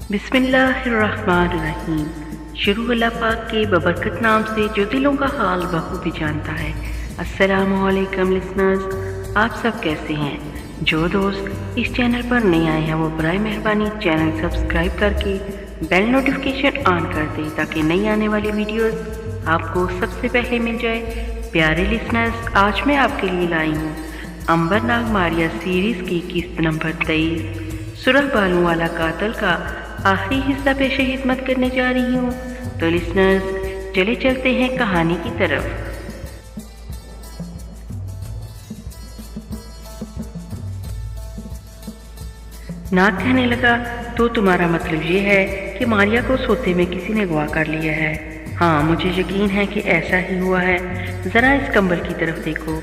बिस्मिल्लाहिर्रहमानिर्रहीम। शुरू अल्लाह पाक के बबरकत नाम से जो दिलों का हाल बखूबी जानता है। अस्सलामु अलैकुम लिसनर्स, आप सब कैसे हैं? जो दोस्त इस चैनल पर नए आए हैं वो बराए मेहरबानी चैनल सब्सक्राइब करके बेल नोटिफिकेशन ऑन कर दें ताकि नई आने वाली वीडियोस आपको सबसे पहले मिल जाए। प्यारे लिसनर्स, आज मैं आपके लिए लाई हूँ अंबर नाग मारिया सीरीज़ की किस्त नंबर 23 सुरख बालों वाला कातल का आखिरी हिस्सा पेश खिदमत करने जा रही हूँ। तो लिसनर्स, चले चलते हैं कहानी की तरफ। नाग कहने लगा, तो तुम्हारा मतलब ये है कि मारिया को सोते में किसी ने अगवा कर लिया है? हाँ, मुझे यकीन है कि ऐसा ही हुआ है। ज़रा इस कंबल की तरफ देखो।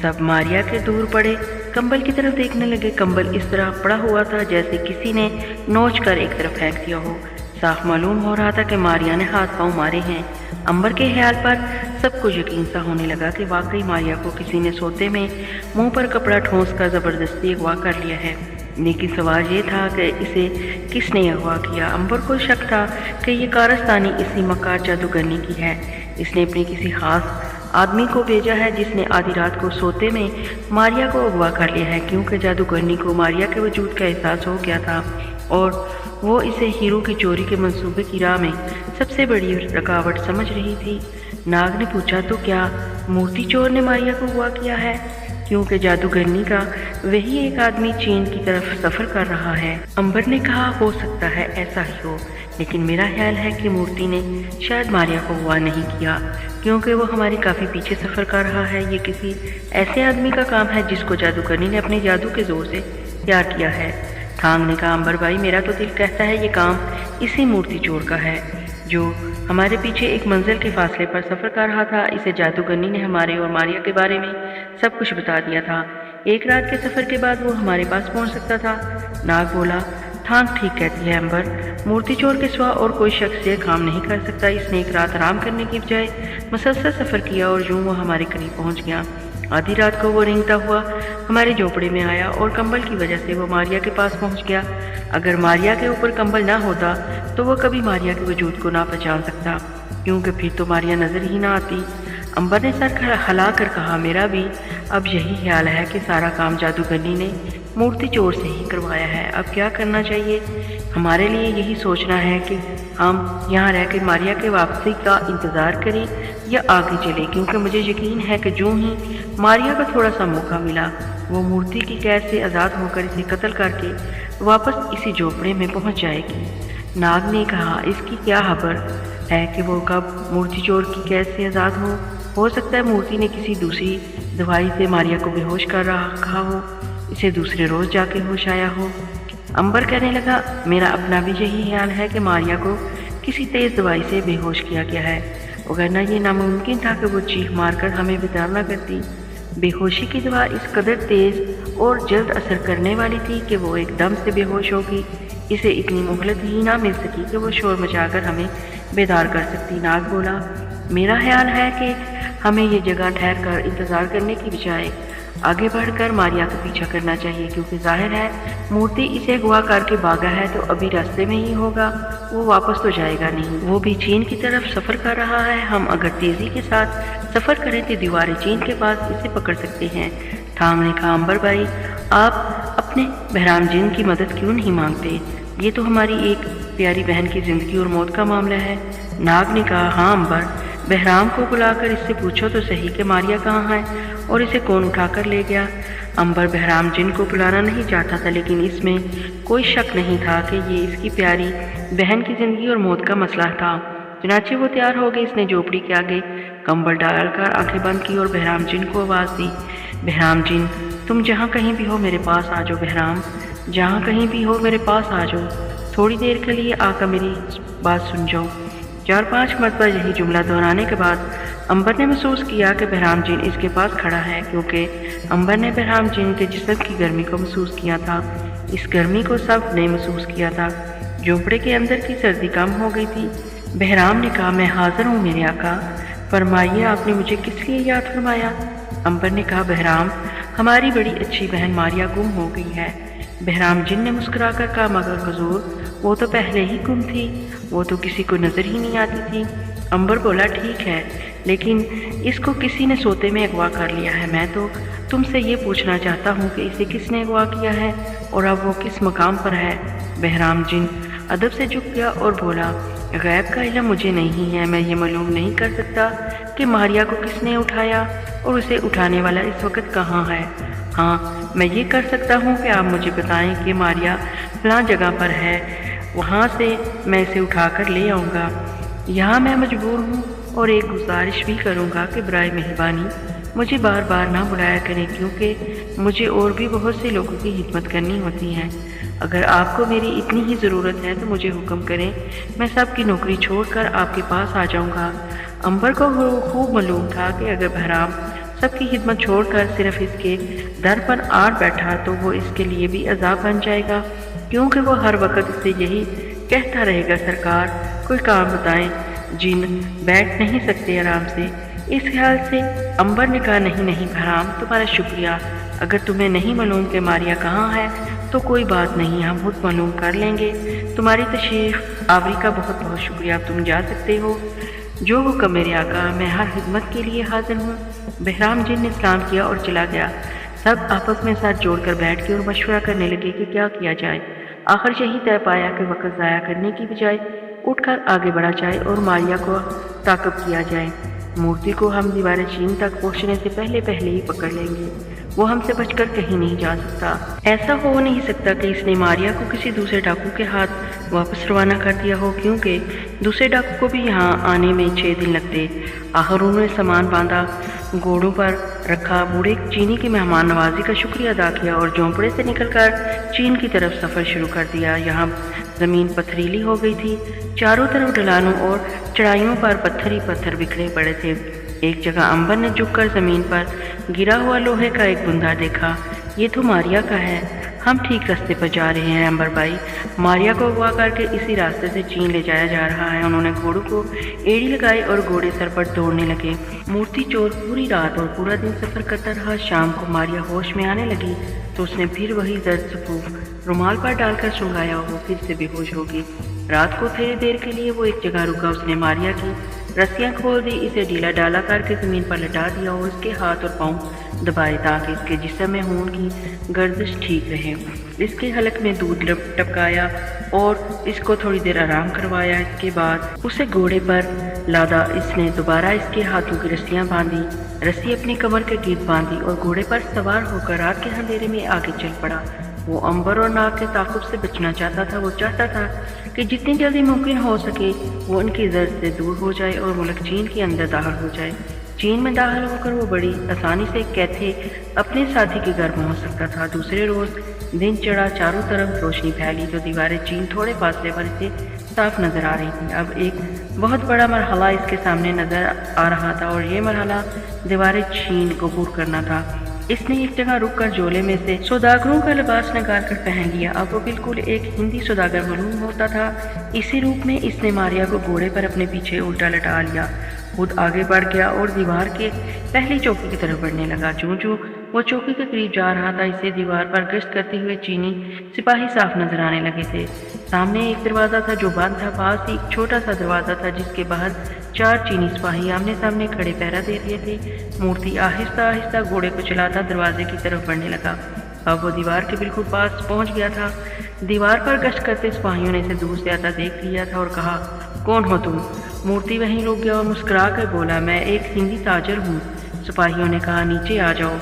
सब मारिया के दूर पड़े कंबल की तरफ देखने लगे। कंबल इस तरह पड़ा हुआ था जैसे किसी ने नोच कर एक तरफ फेंक दिया हो। साफ मालूम हो रहा था कि मारिया ने हाथ पांव मारे हैं। अंबर के ख्याल पर सबको यकीन सा होने लगा कि वाकई मारिया को किसी ने सोते में मुंह पर कपड़ा ठोंस कर ज़बरदस्ती अगवा कर लिया है। लेकिन सवाल ये था कि इसे किसने अगवा किया। अंबर को शक था कि ये कारस्तानी इसी मकार जादूगरनी की है। इसने अपने किसी खास आदमी को भेजा है जिसने आधी रात को सोते में मारिया को अगवा कर लिया है, क्योंकि जादूगरनी को मारिया के वजूद का एहसास हो गया था और वो इसे हीरो की चोरी के मंसूबे की राह में सबसे बड़ी रुकावट समझ रही थी। नाग ने पूछा, तो क्या मूर्ति चोर ने मारिया को अगवा किया है? क्योंकि जादूगरनी का वही एक आदमी चीन की तरफ सफ़र कर रहा है। अंबर ने कहा, हो सकता है ऐसा ही हो, लेकिन मेरा ख्याल है कि मूर्ति ने शायद मारिया को अगवा नहीं किया, क्योंकि वो हमारे काफ़ी पीछे सफ़र कर रहा है। ये किसी ऐसे आदमी का काम है जिसको जादूगरनी ने अपने जादू के ज़ोर से तैयार किया है। थांग ने कहा, अंबर भाई, मेरा तो दिल कहता है ये काम इसी मूर्ति चोर का है जो हमारे पीछे एक मंजिल के फासले पर सफ़र कर रहा था। इसे जादूगरनी ने हमारे और मारिया के बारे में सब कुछ बता दिया था। एक रात के सफ़र के बाद वो हमारे पास पहुंच सकता था। नाग बोला, थांग ठीक कहती है अंबर, मूर्ति चोर के सिवा और कोई शख्स ये काम नहीं कर सकता। इसने एक रात आराम करने की बजाय मुसलसल सफ़र किया और यूं वो हमारे करीब पहुंच गया। आधी रात को वो रेंगता हुआ हमारे झोपड़े में आया और कंबल की वजह से वो मारिया के पास पहुंच गया। अगर मारिया के ऊपर कंबल ना होता तो वो कभी मारिया के वजूद को ना पहचान सकता, क्योंकि फिर तो मारिया नज़र ही ना आती। अंबर ने सर हिला कर कहा, मेरा भी अब यही ख्याल है कि सारा काम जादूगरनी ने मूर्ति चोर से ही करवाया है। अब क्या करना चाहिए? हमारे लिए यही सोचना है कि हम यहाँ रह कर मारिया के वापसी का इंतज़ार करें या आगे चले, क्योंकि मुझे यकीन है कि जो ही मारिया को थोड़ा सा मौका मिला वो मूर्ति की कैद से आज़ाद होकर इसे कत्ल करके वापस इसी झोपड़े में पहुँच जाएगी। नाग ने कहा, इसकी क्या खबर है कि वो कब मूर्ति चोर की कैद से आज़ाद हो सकता है मूर्ति ने किसी दूसरी दवाई से मारिया को बेहोश कर रखा हो, इसे दूसरे रोज़ जाके होश आया हो। अंबर कहने लगा, मेरा अपना भी यही ख्याल है कि मारिया को किसी तेज़ दवाई से बेहोश किया गया है, वरना ये नामुमकिन था कि वो चीख मारकर हमें बेदार न करती। बेहोशी की दवा इस कदर तेज़ और जल्द असर करने वाली थी कि वो एकदम से बेहोश होगी। इसे इतनी मोहलत ही ना मिल सकी कि वो शोर मचाकर हमें बेदार कर सकती। नाग बोला, मेरा ख्याल है कि हमें ये जगह ठहर कर इंतज़ार करने की बजाय आगे बढ़कर मारिया का पीछा करना चाहिए, क्योंकि जाहिर है मूर्ति इसे अगवा करके भागा है तो अभी रास्ते में ही होगा, वो वापस तो जाएगा नहीं। वो भी चीन की तरफ सफ़र कर रहा है। हम अगर तेज़ी के साथ सफ़र करें तो दीवारें चीन के पास इसे पकड़ सकते हैं। थांग ने कहा, अंबर भाई, आप अपने बहराम जिन की मदद क्यों नहीं मांगते? ये तो हमारी एक प्यारी बहन की ज़िंदगी और मौत का मामला है। नाग ने कहा, हाँ अंबर, बहराम को बुलाकर इससे पूछो तो सही कि मारिया कहाँ है और इसे कौन उठाकर ले गया। अंबर बहराम जिन को बुलाना नहीं चाहता था, लेकिन इसमें कोई शक नहीं था कि ये इसकी प्यारी बहन की ज़िंदगी और मौत का मसला था। चुनाचे वो तैयार हो गई। इसने झोपड़ी के आगे कंबल डालकर आंखें बंद की और बहराम जिन को आवाज़ दी, बहराम जिन, तुम जहाँ कहीं भी हो मेरे पास आ जाओ। बहराम, जहाँ कहीं भी हो मेरे पास आ जाओ, थोड़ी देर के लिए आकर मेरी बात सुन जाओ। 4-5 मरतबा यही जुमला दोहराने के बाद अंबर ने महसूस किया कि बहराम जिन इसके पास खड़ा है, क्योंकि अंबर ने बहराम जिन के जिस्म की गर्मी को महसूस किया था। इस गर्मी को सब ने महसूस किया था। झोंपड़े के अंदर की सर्दी कम हो गई थी। बहराम ने कहा, मैं हाजिर हूँ मेरे आका, फरमाइए आपने मुझे किस लिए याद फरमाया? अंबर ने कहा, बहराम, हमारी बड़ी अच्छी बहन मारिया गुम हो गई है। बहराम जिन ने मुस्कुराकर कहा, मगर हुजूर وہ تو پہلے ہی گم تھی، وہ تو کسی کو نظر ہی نہیں آتی تھی۔ عنبر بولا ٹھیک ہے، لیکن اس کو کسی نے سوتے میں اغوا کر لیا ہے۔ میں تو تم سے یہ پوچھنا چاہتا ہوں کہ اسے کس نے اغوا کیا ہے اور اب وہ کس مقام پر ہے؟ بہرام جن ادب سے جھک گیا اور بولا غیب کا علم مجھے نہیں ہے، میں یہ معلوم نہیں کر سکتا کہ ماریا کو کس نے اٹھایا اور اسے اٹھانے والا اس وقت کہاں ہے۔ ہاں میں یہ کر سکتا ہوں کہ آپ مجھے بتائیں کہ ماریا فلاں جگہ پر ہے، وہاں سے میں اسے اٹھا کر لے آؤں گا۔ یہاں میں مجبور ہوں اور ایک گزارش بھی کروں گا کہ برائے مہربانی مجھے بار بار نہ بلایا کریں، کیونکہ مجھے اور بھی بہت سے لوگوں کی خدمت کرنی ہوتی ہے۔ اگر آپ کو میری اتنی ہی ضرورت ہے تو مجھے حکم کریں، میں سب کی نوکری چھوڑ کر آپ کے پاس آ جاؤں گا۔ عنبر کو خوب معلوم تھا کہ اگر بہرام سب کی خدمت چھوڑ کر صرف اس کے در پر آ بیٹھا تو وہ اس کے لیے بھی عذاب بن جائے گا، کیونکہ وہ ہر وقت اس سے یہی کہتا رہے گا سرکار کوئی کام بتائیں، جن بیٹھ نہیں سکتے آرام سے۔ اس خیال سے عنبر نے کہا نہیں بہرام تمہارا شکریہ، اگر تمہیں نہیں معلوم کہ ماریا کہاں ہے تو کوئی بات نہیں، ہم خود معلوم کر لیں گے۔ تمہاری تشریف آوری کا بہت بہت شکریہ، اب تم جا سکتے ہو۔ جو حکم میرے آقا، میں ہر خدمت کے لیے حاضر ہوں۔ بہرام جن نے سلام کیا اور چلا گیا۔ سب آپس میں ساتھ جوڑ کر بیٹھ کے اور مشورہ کرنے لگے کہ کیا کیا جائے۔ آخر یہی طے پایا کہ وقت ضائع کرنے کی بجائے اٹھ کر آگے بڑھا جائے اور ماریا کو تعقب کیا جائے۔ مورتی کو ہم دیوار چین تک پہنچنے سے پہلے ہی پکڑ لیں گے، وہ ہم سے بچ کر کہیں نہیں جا سکتا۔ ایسا ہو نہیں سکتا کہ اس نے ماریا کو کسی دوسرے ڈاکو کے ہاتھ واپس روانہ کر دیا ہو، کیونکہ دوسرے ڈاکو کو بھی یہاں آنے میں 6 دن لگتے۔ آخر انہوں نے سامان باندھا، گھوڑوں پر رکھا، بوڑھے چینی کی مہمان نوازی کا شکریہ ادا کیا اور جھونپڑے سے نکل کر چین کی طرف سفر شروع کر دیا۔ یہاں زمین پتھریلی ہو گئی تھی، چاروں طرف ڈھلانوں اور چڑھائیوں پر پتھر ہی پتھر بکھرے پڑے تھے۔ ایک جگہ عنبر نے جھک کر زمین پر گرا ہوا لوہے کا ایک بندہ دیکھا۔ یہ تو ماریا کا ہے، ہم ٹھیک راستے پر جا رہے ہیں عنبر بھائی، ماریا کو اغوا کر کے اسی راستے سے چین لے جایا جا رہا ہے۔ انہوں نے گھوڑوں کو ایڑی لگائی اور گھوڑے سر پر دوڑنے لگے۔ مورتی چور پوری رات اور پورا دن سفر کرتا رہا۔ شام کو ماریا ہوش میں آنے لگی تو اس نے پھر وہی زرد صفوف رومال پر ڈال کر سنگایا، وہ پھر سے بے ہوش ہوگی۔ رات کو تھوڑی دیر کے لیے وہ ایک جگہ رکا، اس نے ماریا کی رسیاں کھول دی، اسے ڈھیلا ڈالا کر کے زمین پر لٹا دیا اور اس کے ہاتھ اور پاؤں دبائے تاکہ اس کے جسم میں خون کی گردش ٹھیک رہے۔ اس کے حلق میں دودھ ٹپکایا اور اس کو تھوڑی دیر آرام کروایا۔ اس کے بعد اسے گھوڑے پر لادا، اس نے دوبارہ اس کے ہاتھوں کی رسیاں باندھی، رسی اپنی کمر کے گرد باندھی اور گھوڑے پر سوار ہو کر رات کے اندھیرے میں آگے چل پڑا۔ وہ عنبر اور ناگ کے تعاقب سے بچنا چاہتا تھا۔ وہ چاہتا تھا کہ جتنی جلدی ممکن ہو سکے وہ ان کی زرد سے دور ہو جائے اور ملک چین کے اندر داخل ہو جائے۔ چین میں داخل ہو کر وہ بڑی آسانی سے کیتھے اپنے ساتھی کے گھر پہنچ سکتا تھا۔ دوسرے روز دن چڑھا، چاروں طرف روشنی پھیلی تو دیواریں چین تھوڑے فاصلے پر اسے صاف نظر آ رہی تھی۔ اب ایک بہت بڑا مرحلہ اس کے سامنے نظر آ رہا تھا اور یہ مرحلہ دیواریں چین کو عبور کرنا تھا۔ اس نے ایک جگہ رک کر جولے میں سے سوداگروں کا لباس نکال کر پہن لیا۔ اب وہ بالکل ایک ہندی سوداگر معلوم ہوتا تھا۔ اسی روپ میں اس نے ماریا کو گھوڑے پر اپنے پیچھے الٹا لٹا لیا، خود آگے بڑھ گیا اور دیوار کے پہلی چوکی کی طرف بڑھنے لگا۔ جو وہ چوکی کے قریب جا رہا تھا، اسے دیوار پر گشت کرتے ہوئے چینی سپاہی صاف نظر آنے لگے تھے۔ سامنے ایک دروازہ تھا جو بند تھا، پاس ہی ایک چھوٹا سا دروازہ تھا جس کے باہر 4 چینی سپاہی آمنے سامنے کھڑے پہرا دے رہے تھے۔ مورتی آہستہ آہستہ گھوڑے کو چلاتا دروازے کی طرف بڑھنے لگا۔ اب وہ دیوار کے بالکل پاس پہنچ گیا تھا۔ دیوار پر گشت کرتے سپاہیوں نے اسے دور سے آتا دیکھ لیا تھا اور کہا، کون ہو تم؟ مورتی وہیں رک گیا اور مسکرا کر بولا، میں ایک ہندی تاجر ہوں۔ سپاہیوں نے کہا، نیچے آ جاؤ۔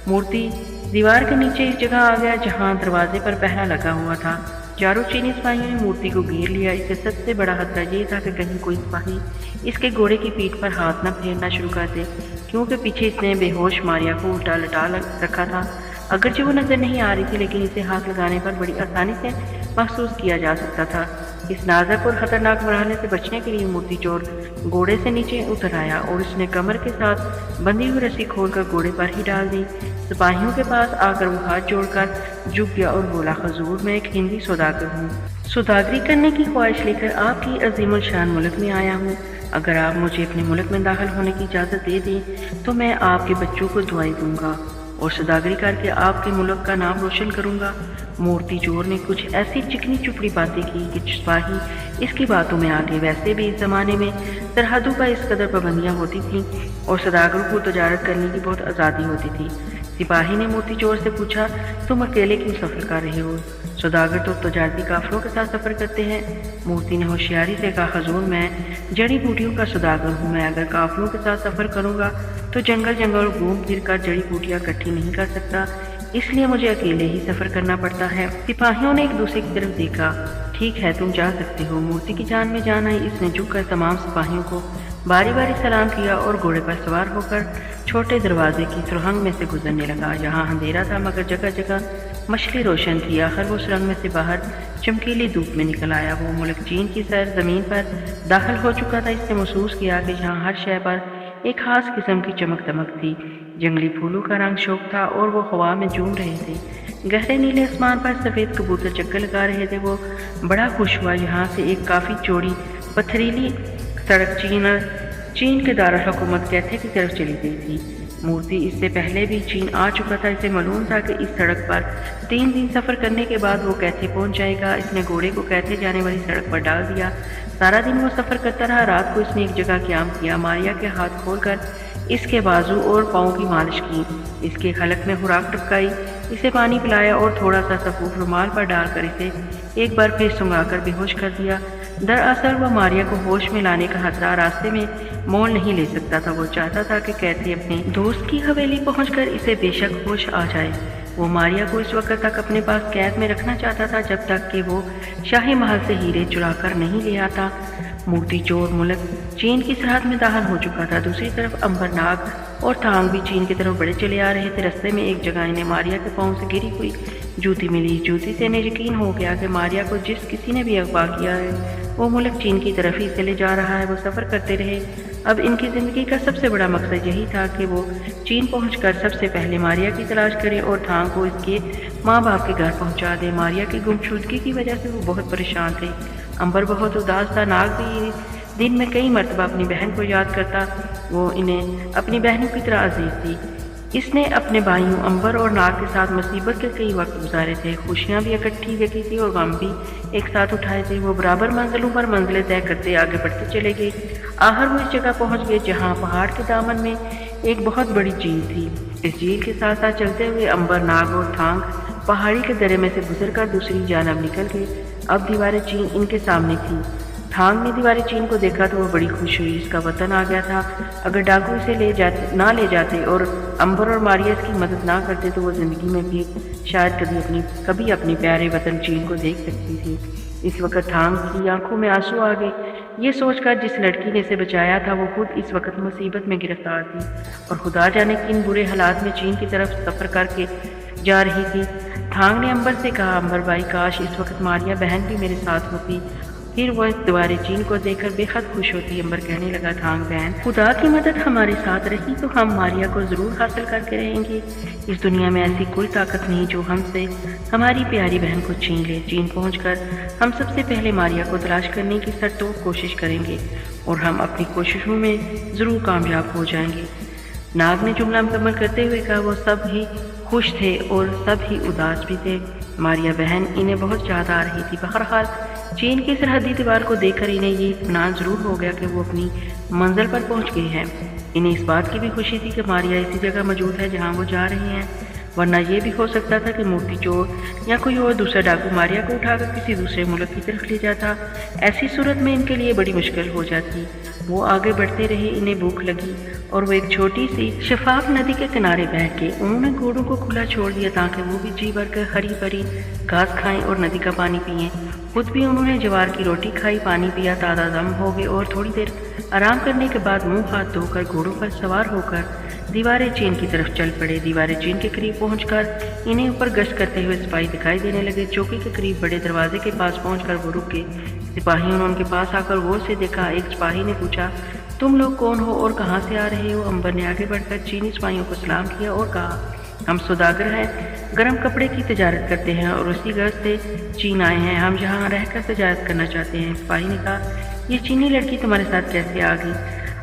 مورتی دیوار کے نیچے اس جگہ آ گیا جہاں دروازے پر پہرا لگا ہوا تھا۔ چاروں چینی سپاہیوں نے مورتی کو گھیر لیا۔ اس سے سب سے بڑا خطرہ یہ تھا کہ کہیں کوئی سپاہی اس کے گھوڑے کی پیٹھ پر ہاتھ نہ پھیرنا شروع کر دے، کیونکہ پیچھے اس نے بے ہوش ماریا کو الٹا لٹا رکھا تھا۔ اگرچہ وہ نظر نہیں آ رہی تھی لیکن اسے ہاتھ لگانے پر بڑی آسانی سے محسوس کیا جا سکتا تھا۔ اس نازک اور خطرناک مرحلے سے بچنے کے لیے مورتی چور گھوڑے سے نیچے اتر آیا اور اس نے کمر کے ساتھ بندھی ہوئی رسی کھول کر گھوڑے پر ہی ڈال دی۔ سپاہیوں کے پاس آ کر وہ ہاتھ جوڑ کر جھک گیا اور بولا، حضور میں ایک ہندی سوداگر ہوں، سوداگری کرنے کی خواہش لے کر آپ کی عظیم الشان ملک میں آیا ہوں۔ اگر آپ مجھے اپنے ملک میں داخل ہونے کی اجازت دے دیں تو میں آپ کے بچوں کو دعائیں دوں گا۔ اور सौदागरी करके आपके मुल्क का नाम रोशन करूँगा। मूर्ति चोर ने कुछ ऐसी चिकनी चुपड़ी बातें की कि सिपाही इसकी बातों में आ गए। वैसे भी इस ज़माने में सरहदों पर इस कदर पाबंदियाँ होती थीं और सौदागरों को तजारत करने की बहुत आज़ादी होती थी। सिपाही ने मूर्ति चोर से पूछा, तुम अकेले क्यों सफ़र कर रहे हो? सौदागर तो तजारती काफिलों के साथ सफ़र करते हैं। मूर्ति ने होशियारी से कहा, हुजूर मैं जड़ी बूटियों का सौदागर हूँ। मैं अगर काफिलों के साथ सफ़र करूँगा तो जंगल जंगल घूम फिर कर जड़ी बूटियाँ इकट्ठी नहीं कर सकता, इसलिए मुझे अकेले ही सफ़र करना पड़ता है। सिपाहियों ने एक दूसरे की तरफ देखा। ठीक है, तुम जा सकते हो। मूर्ति की जान में जान आई। इसने झुककर तमाम सिपाहियों को बारी बारी सलाम किया और घोड़े पर सवार होकर छोटे दरवाजे की सुरंग में से गुजरने लगा। यहाँ अंधेरा था मगर जगह जगह मछली रोशन थी। आखिर वो सुरंग में से बाहर चमकीली धूप में निकल आया। वो मुल्क चीन की सर ज़मीन पर दाखिल हो चुका था। इसने महसूस किया कि यहाँ हर शय पर एक खास किस्म की चमक दमक थी। जंगली फूलों का रंग शोक था और वो हवा में झूम रहे थे। गहरे नीले आसमान पर सफ़ेद कबूतर चक्कर लगा रहे थे। वो बड़ा खुश हुआ। यहाँ से एक काफ़ी चौड़ी पथरीली सड़क चीन के दारुल हुकूमत कैथे की तरफ चली गई थी। मूर्ति इससे पहले भी चीन आ चुका था। इसे मालूम था कि इस सड़क पर 3 दिन सफ़र करने के बाद वो कैथे पहुंच जाएगा। इसने घोड़े को कैथे जाने वाली सड़क पर डाल दिया। सारा दिन वो सफ़र करता रहा। रात को इसने एक जगह क़याम किया। मारिया के हाथ खोलकर इसके बाजू और पाँव की मालिश की, इसके खलक में खुराक टपकाई, इसे पानी पिलाया और थोड़ा सा सफूफ रुमाल पर डालकर इसे एक बार फिर सुंघाकर बेहोश कर दिया। दरअसल वह मारिया को होश में लाने का खतरा रास्ते में मोल नहीं ले सकता था। वो चाहता था कि कैथी अपने दोस्त की हवेली पहुंचकर इसे बेशक होश आ जाए। वो मारिया को इस वक्त तक अपने पास कैद में रखना चाहता था जब तक कि वो शाही महल से हीरे चुराकर नहीं ले आता। मूर्ति चोर मुल्क चीन की सरहद में दाखिल हो चुका था। दूसरी तरफ अंबरनाग और थांग भी चीन की तरफ बढ़े चले आ रहे थे। रास्ते में एक जगह इन्हें मारिया के पाँव से गिरी हुई जूती मिली। जूती से इन्हें यकीन हो गया कि मारिया को जिस किसी ने भी अगवा किया है वो मुल्क चीन की तरफ ही चले जा रहा है। वो सफ़र करते रहे। अब इनकी ज़िंदगी का सबसे बड़ा मकसद यही था कि वो चीन पहुंचकर सबसे पहले मारिया की तलाश करें और थांग को इसके माँ बाप के घर पहुंचा दें। मारिया की गुमशुदगी की वजह से वो बहुत परेशान थे। अंबर बहुत उदास था। नाग भी दिन में कई मरतबा अपनी बहन को याद करता। वो इन्हें अपनी बहनों की तरह अजीज थी। इसने अपने भाइयों अंबर और नाग के साथ मुसीबत के कई वक्त गुजारे थे। खुशियाँ भी इकट्ठी देखी थी और गम भी एक साथ उठाए थे। वो बराबर मंजिलों पर मंजिलें तय करते आगे बढ़ते चले गए। आखिर वो इस जगह पहुँच गए जहाँ पहाड़ के दामन में एक बहुत बड़ी झील थी। इस झील के साथ साथ चलते हुए अंबर, नाग और थांग पहाड़ी के दर्रे में से गुजरकर दूसरी जानब निकल गए। अब दीवारें चीन इनके सामने थी। थांग ने दीवारें चीन को देखा तो वो बड़ी खुश हुई। इसका वतन आ गया था। अगर डाकू इसे ना ले जाते और अंबर और मारिया इसकी मदद ना करते तो वो ज़िंदगी में भी शायद कभी अपने प्यारे वतन चीन को देख सकती थी। इस वक्त थांग की आंखों में आंसू आ गए। ये सोचकर जिस लड़की ने इसे बचाया था वो खुद इस वक्त मुसीबत में गिरफ्तार थी और खुदा जाने किन बुरे हालात में चीन की तरफ सफ़र करके जा रही थी। थांग ने अंबर से कहा, अंबर भाई काश इस वक्त मारिया बहन भी मेरे साथ होती, फिर वह दीवारें चीन को देखकर बेहद खुश होती। अंबर कहने लगा, थांग बहन खुदा की मदद हमारे साथ रही तो हम मारिया को ज़रूर हासिल करके रहेंगे। इस दुनिया में ऐसी कोई ताकत नहीं जो हमसे हमारी प्यारी बहन को छीन ले। चीन पहुंचकर हम सबसे पहले मारिया को तलाश करने की सरतोड़ कोशिश करेंगे और हम अपनी कोशिशों में ज़रूर कामयाब हो जाएंगे। नाग ने जुमला मुकम्मल करते हुए कहा। वो सब ही खुश थे और सब ही उदास भी थे। मारिया बहन इन्हें बहुत ज़्यादा आ रही थी। बहरहाल चीन की सरहदी दीवार को देखकर इन्हें ये इत्मीनान ज़रूर हो गया कि वो अपनी मंजिल पर पहुंच गए हैं। इन्हें इस बात की भी खुशी थी कि मारिया इसी जगह मौजूद है जहां वो जा रही हैं, वरना ये भी हो सकता था कि मूर्ति चोर या कोई और दूसरा डाकू मारिया को उठाकर किसी दूसरे मुल्क की तरफ ले जाता। ऐसी सूरत में इनके लिए बड़ी मुश्किल हो जाती। वो आगे बढ़ते रहे। इन्हें भूख लगी और वो एक छोटी सी शफाफ नदी के किनारे बैठ के उन्होंने घोड़ों को खुला छोड़ दिया ताकि वो भी जी भर कर हरी भरी घास खाएं और नदी का पानी पिएं। खुद भी उन्होंने जवार की रोटी खाई, पानी पिया, ताज़ा दम हो गए और थोड़ी देर आराम करने के बाद मुंह हाथ धोकर घोड़ों पर सवार होकर दीवारें चीन की तरफ चल पड़े। दीवारें चीन के करीब पहुंचकर इन्हें ऊपर गश्त करते हुए सिपाही दिखाई देने लगे। चौकी के करीब बड़े दरवाजे के पास पहुंचकर वो रुक गए। सिपाहियों ने उनके पास आकर गौर से देखा। एक सिपाही ने पूछा, तुम लोग कौन हो और कहाँ से आ रहे हो? अंबर ने आगे बढ़कर चीनी सिपाहियों को सलाम किया और कहा, हम सौदागर हैं, गर्म कपड़े की तजारत करते हैं और उसी गर्ज से चीन आए हैं। हम यहाँ रहकर तजारत करना चाहते हैं। सिपाही ने कहा, ये चीनी लड़की तुम्हारे साथ कैसे आ गई?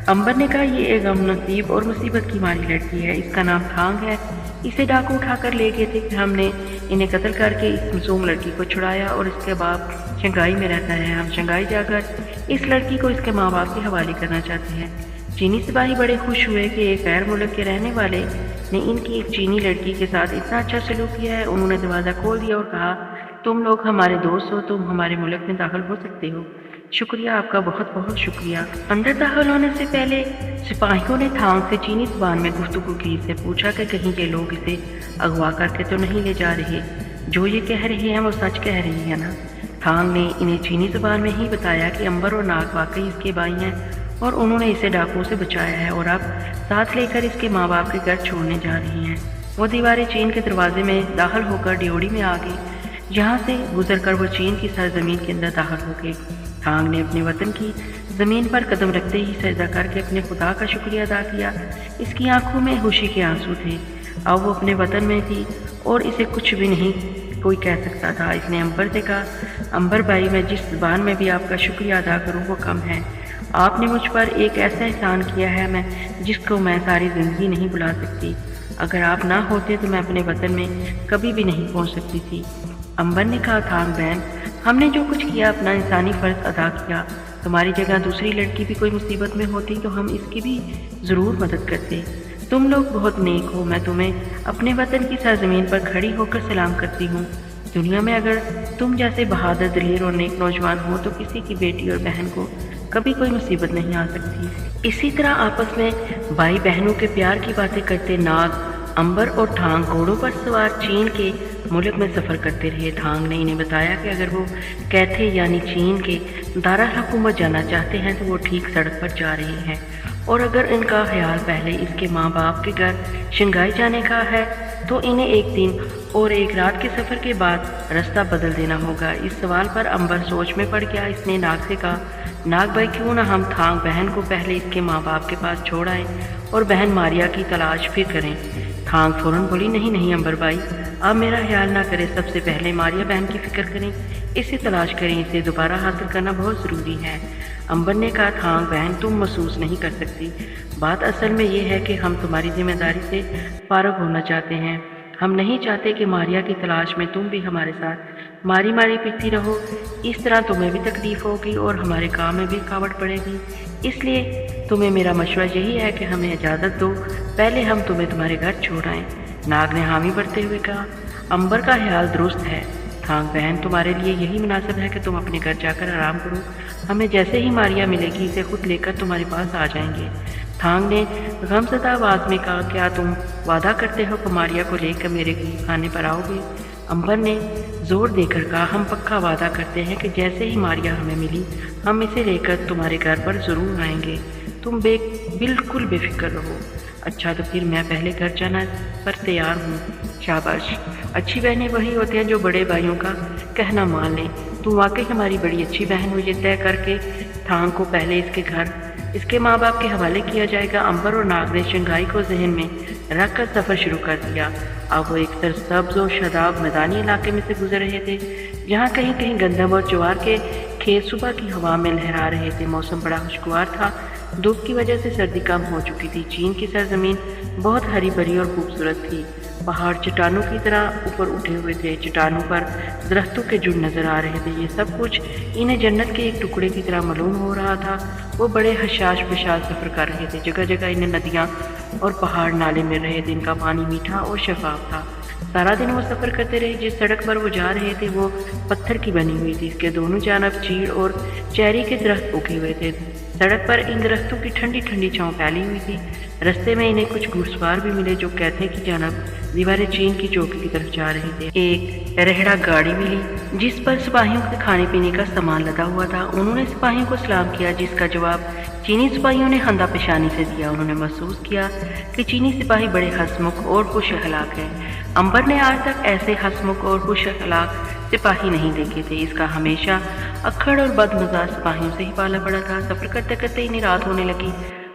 अंबर ने कहा, ये एक गम नसीब और मुसीबत की मारी लड़की है। इसका नाम थांग है। इसे डाकू उठाकर ले गए थे कि हमने इन्हें कत्ल करके इस मासूम लड़की को छुड़ाया और इसके बाप शंघाई में रहता है। हम शंघाई जाकर इस लड़की को इसके माँ बाप के हवाले करना चाहते हैं। चीनी सिपाही बड़े खुश हुए कि एक गैर मुल्क के रहने वाले ने इनकी एक चीनी लड़की के साथ इतना अच्छा सलूक किया है। उन्होंने दरवाज़ा खोल दिया और कहा, तुम लोग हमारे दोस्त हो, तुम हमारे मुल्क में दाखिल हो सकते हो। शुक्रिया, आपका बहुत बहुत शुक्रिया। अंदर दाखिल होने से पहले सिपाहियों ने थांग से चीनी ज़बान में गुफ्तगू की। इससे पूछा कि कहीं ये लोग इसे अगवा करके तो नहीं ले जा रहे, जो ये कह रहे हैं वो सच कह रही है ना। थांग ने इन्हें चीनी ज़बान में ही बताया कि अंबर और नाग वाकई इसके भाई हैं और उन्होंने इसे डाकुओं से बचाया है और अब साथ लेकर इसके माँ बाप के घर छोड़ने जा रही हैं। वो दीवारें चीन के दरवाजे में दाखिल होकर ड्योढ़ी में आ गई। यहाँ से गुजरकर वो चीन की सरजमीन के अंदर दाखिल हो गए। थांग ने अपने वतन की ज़मीन पर कदम रखते ही सजदा करके अपने खुदा का शुक्रिया अदा किया। इसकी आंखों में खुशी के आंसू थे। अब वो अपने वतन में थी और इसे कुछ भी नहीं कोई कह सकता था। इसने अंबर से कहा, अंबर भाई, मैं जिस ज़बान में भी आपका शुक्रिया अदा करूँ वो कम है। आपने मुझ पर एक ऐसा एहसान किया है मैं जिसको मैं सारी ज़िंदगी नहीं भुला सकती। अगर आप ना होते तो मैं अपने वतन में कभी भी नहीं पहुँच सकती थी। अंबर ने कहा, थांग बहन, हमने जो कुछ किया अपना इंसानी फ़र्ज अदा किया। तुम्हारी जगह दूसरी लड़की भी कोई मुसीबत में होती तो हम इसकी भी ज़रूर मदद करते। तुम लोग बहुत नेक हो। मैं तुम्हें अपने वतन की सरजमीन पर खड़ी होकर सलाम करती हूँ। दुनिया में अगर तुम जैसे बहादुर, दिलेर और नेक नौजवान हो तो किसी की बेटी और बहन को कभी कोई मुसीबत नहीं आ सकती। इसी तरह आपस में भाई बहनों के प्यार की बातें करते नाग, अंबर और थांग घोड़ों पर सवार चीन के मुल्क में सफ़र करते रहे। थांग ने इन्हें बताया कि अगर वो कैथे यानी चीन के दारुल हुकूमत जाना चाहते हैं तो वो ठीक सड़क पर जा रहे हैं और अगर इनका ख्याल पहले इसके माँ बाप के घर शंघाई जाने का है तो इन्हें एक दिन और एक रात के सफ़र के बाद रास्ता बदल देना होगा। इस सवाल पर अंबर सोच में पड़ गया। इसने नाग से कहा, नाग भाई, क्यों ना हम थांग बहन को पहले इसके माँ बाप के पास छोड़ आएँ और बहन मारिया की तलाश फिर करें। थांग फौरन बोली, नहीं नहीं अंबर भाई, आप मेरा ख्याल ना करें, सबसे पहले मारिया बहन की फ़िक्र करें, इसे तलाश करें, इसे दोबारा हासिल करना बहुत ज़रूरी है। अंबर ने कहा, थांग बहन, तुम महसूस नहीं कर सकती। बात असल में ये है कि हम तुम्हारी जिम्मेदारी से फारग होना चाहते हैं। हम नहीं चाहते कि मारिया की तलाश में तुम भी हमारे साथ मारी मारी पिटती रहो। इस तरह तुम्हें भी तकलीफ़ होगी और हमारे काम में भी रुकावट पड़ेगी। इसलिए तुम्हें मेरा मशवरा यही है कि हमें इजाज़त दो, पहले हम तुम्हें तुम्हारे घर छोड़ आएँ। नाग ने हामी भरते हुए कहा, अंबर का ख्याल दुरुस्त है। थांग बहन, तुम्हारे लिए यही मुनासिब है कि तुम अपने घर जाकर आराम करो। हमें जैसे ही मारिया मिलेगी इसे खुद लेकर तुम्हारे पास आ जाएंगे। थांग ने गमज़दा आवाज़ में कहा, क्या तुम वादा करते हो कि मारिया को लेकर मेरे खाने पर आओगे? अंबर ने जोर देकर कहा, हम पक्का वादा करते हैं कि जैसे ही मारिया हमें मिली हम इसे लेकर तुम्हारे घर पर ज़रूर आएंगे। तुम बिल्कुल बेफिक्र रहो। अच्छा, तो फिर मैं पहले घर जाना पर तैयार हूँ। शाबाश, अच्छी बहनें वही होती हैं जो बड़े भाइयों का कहना मान लें। तुम वाकई हमारी बड़ी अच्छी बहन हो। ये तय करके थांग को पहले इसके घर इसके माँ बाप के हवाले किया जाएगा। अंबर और नाग ने शंघाई को जहन में रख कर सफ़र शुरू कर दिया। अब वो एक सरसब्ज़ और शादाब मैदानी इलाके में से गुजर रहे थे जहाँ कहीं कहीं गंदम और ज्वार के खेत सुबह की हवा में लहरा रहे थे। मौसम बड़ा खुशगवार था। धूप की वजह से सर्दी कम हो चुकी थी। चीन की सरजमीन बहुत हरी भरी और खूबसूरत थी। पहाड़ चट्टानों की तरह ऊपर उठे हुए थे। चट्टानों पर दरख्तों के झुंड नज़र आ रहे थे। ये सब कुछ इन्हें जन्नत के एक टुकड़े की तरह मालूम हो रहा था। वो बड़े हशाश बशाश सफ़र कर रहे थे। जगह जगह इन्हें नदियाँ और पहाड़ नाले मिल रहे थे। इनका पानी मीठा और शफाफ था। सारा दिन वो सफ़र करते रहे। जिस सड़क पर वो जा रहे थे वो पत्थर की बनी हुई थी। इसके दोनों जानब चीड़ और चेरी के दरख्त उगे हुए थे। सड़क पर इन दरख्तों की ठंडी ठंडी छाँव फैली हुई थी। रास्ते में इन्हें कुछ घुड़सवार भी मिले जो कैथे की जानब दीवारें चीन की चौकी की तरफ जा रहे थे। एक रेहड़ा गाड़ी मिली जिस पर सिपाहियों के खाने पीने का सामान लदा हुआ था। उन्होंने सिपाहियों को सलाम किया जिसका जवाब चीनी सिपाहियों ने हंदा पेशानी से दिया। उन्होंने महसूस किया कि चीनी सिपाही बड़े हंसमुख और खुश अखलाक हैं। अंबर ने आज तक ऐसे हंसमुख और खुश अखलाक सिपाही नहीं देखे थे। इसका हमेशा अक्खड़ और बदमज़ाज सिपाहियों से ही पाला पड़ा था। सफ़र करते करते इन्हें रात होने लगी।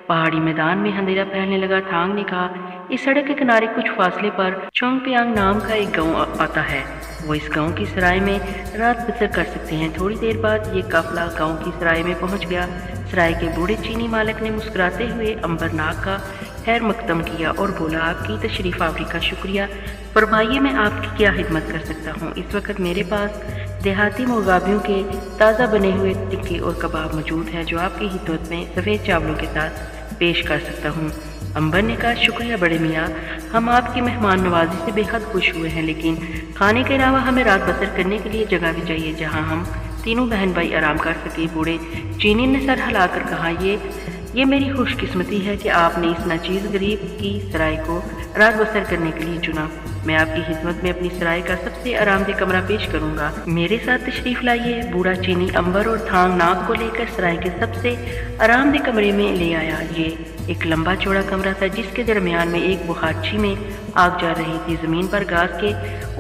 पहाड़ी मैदान में अंधेरा फैलने लगा। थांग ने कहा, इस सड़क के किनारे कुछ फासले पर चोंगपियांग नाम का एक गांव आता है। वो इस गांव की सराय में रात बसर कर सकते हैं। थोड़ी देर बाद ये काफिला गांव की सराय में पहुंच गया। सराय के बूढ़े चीनी मालिक ने मुस्कुराते हुए अंबर नाग का खैर मकदम किया और बोला, आपकी तशरीफ़ आवरी का शुक्रिया, फरमाइए मैं आपकी क्या खिदमत कर सकता हूँ। इस वक्त मेरे पास देहाती मुर्गाबियों के ताज़ा बने हुए टिक्के और कबाब मौजूद हैं जो आपकी खिदमत में सफ़ेद चावलों के साथ पेश कर सकता हूँ। अंबर ने कहा, शुक्रिया बड़े मियाँ, हम आपकी मेहमान नवाजी से बेहद खुश हुए हैं, लेकिन खाने के अलावा हमें रात बसर करने के लिए जगह भी चाहिए जहाँ हम तीनों बहन भाई आराम कर सके। बूढ़े चीनी ने सर हिलाकर कहा, ये मेरी खुशकिस्मती है कि आपने इस नाचीज़ गरीब की सराय को रात बसर करने के लिए चुना। मैं आपकी खिदमत में अपनी सराय का सबसे आरामदेह कमरा पेश करूंगा, मेरे साथ तशरीफ़ लाइए। बूढ़ा चीनी अंबर और थांग नाग को लेकर सराय के सबसे आरामदेह कमरे में ले आया। ये एक लंबा चौड़ा कमरा था जिसके दरमियान में एक बुखारची में आग जा रही थी। ज़मीन पर घास के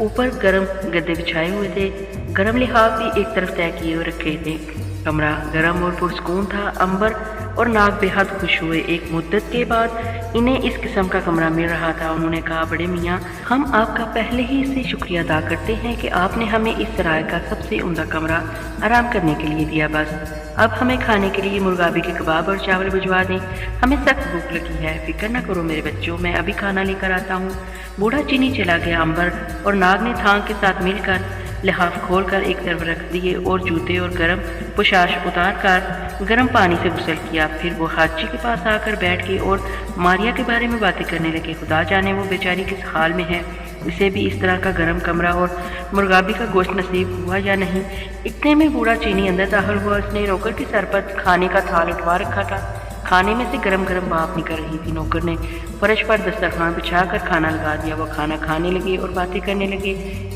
ऊपर गर्म गद्दे बिछाए हुए थे, गर्म लिहाफ भी एक तरफ तय किए हुए रखे थे। कमरा गर्म और पुरस्कून था। अंबर और नाग बेहद खुश हुए। एक मुद्दत के बाद इन्हें इस किस्म का कमरा मिल रहा था। उन्होंने कहा, बड़े मियाँ, हम आपका पहले ही से शुक्रिया अदा करते हैं कि आपने हमें इस सराय का सबसे उम्दा कमरा आराम करने के लिए दिया। बस अब हमें खाने के लिए मुर्गाबी के कबाब और चावल भिजवा दें, हमें सख्त भूख लगी है। फिक्र न करो मेरे बच्चों, मैं अभी खाना लेकर आता हूँ। बूढ़ा चीनी चला गया। अंबर और नाग ने थांग के साथ मिलकर लिहाफ खोलकर एक तरफ रख दिए और जूते और गर्म पोशाश उतार कर गर्म पानी से गुसल किया। फिर वो हाजी के पास आकर बैठ गए और मारिया के बारे में बातें करने लगे। खुदा जाने वो बेचारी किस हाल में है, इसे भी इस तरह का गर्म कमरा और मुर्गाबी का गोश्त नसीब हुआ या नहीं। इतने में बूढ़ा चीनी अंदर दाखिल हुआ। उसने नौकर के सर पर खाने का थाल उठवा रखा था। खाने में से गरम गरम भाप निकल रही थी। नौकर ने फर्श पर दस्तरखान बिछाकर खाना लगा दिया। वह खाना खाने लगे और बातें करने लगे।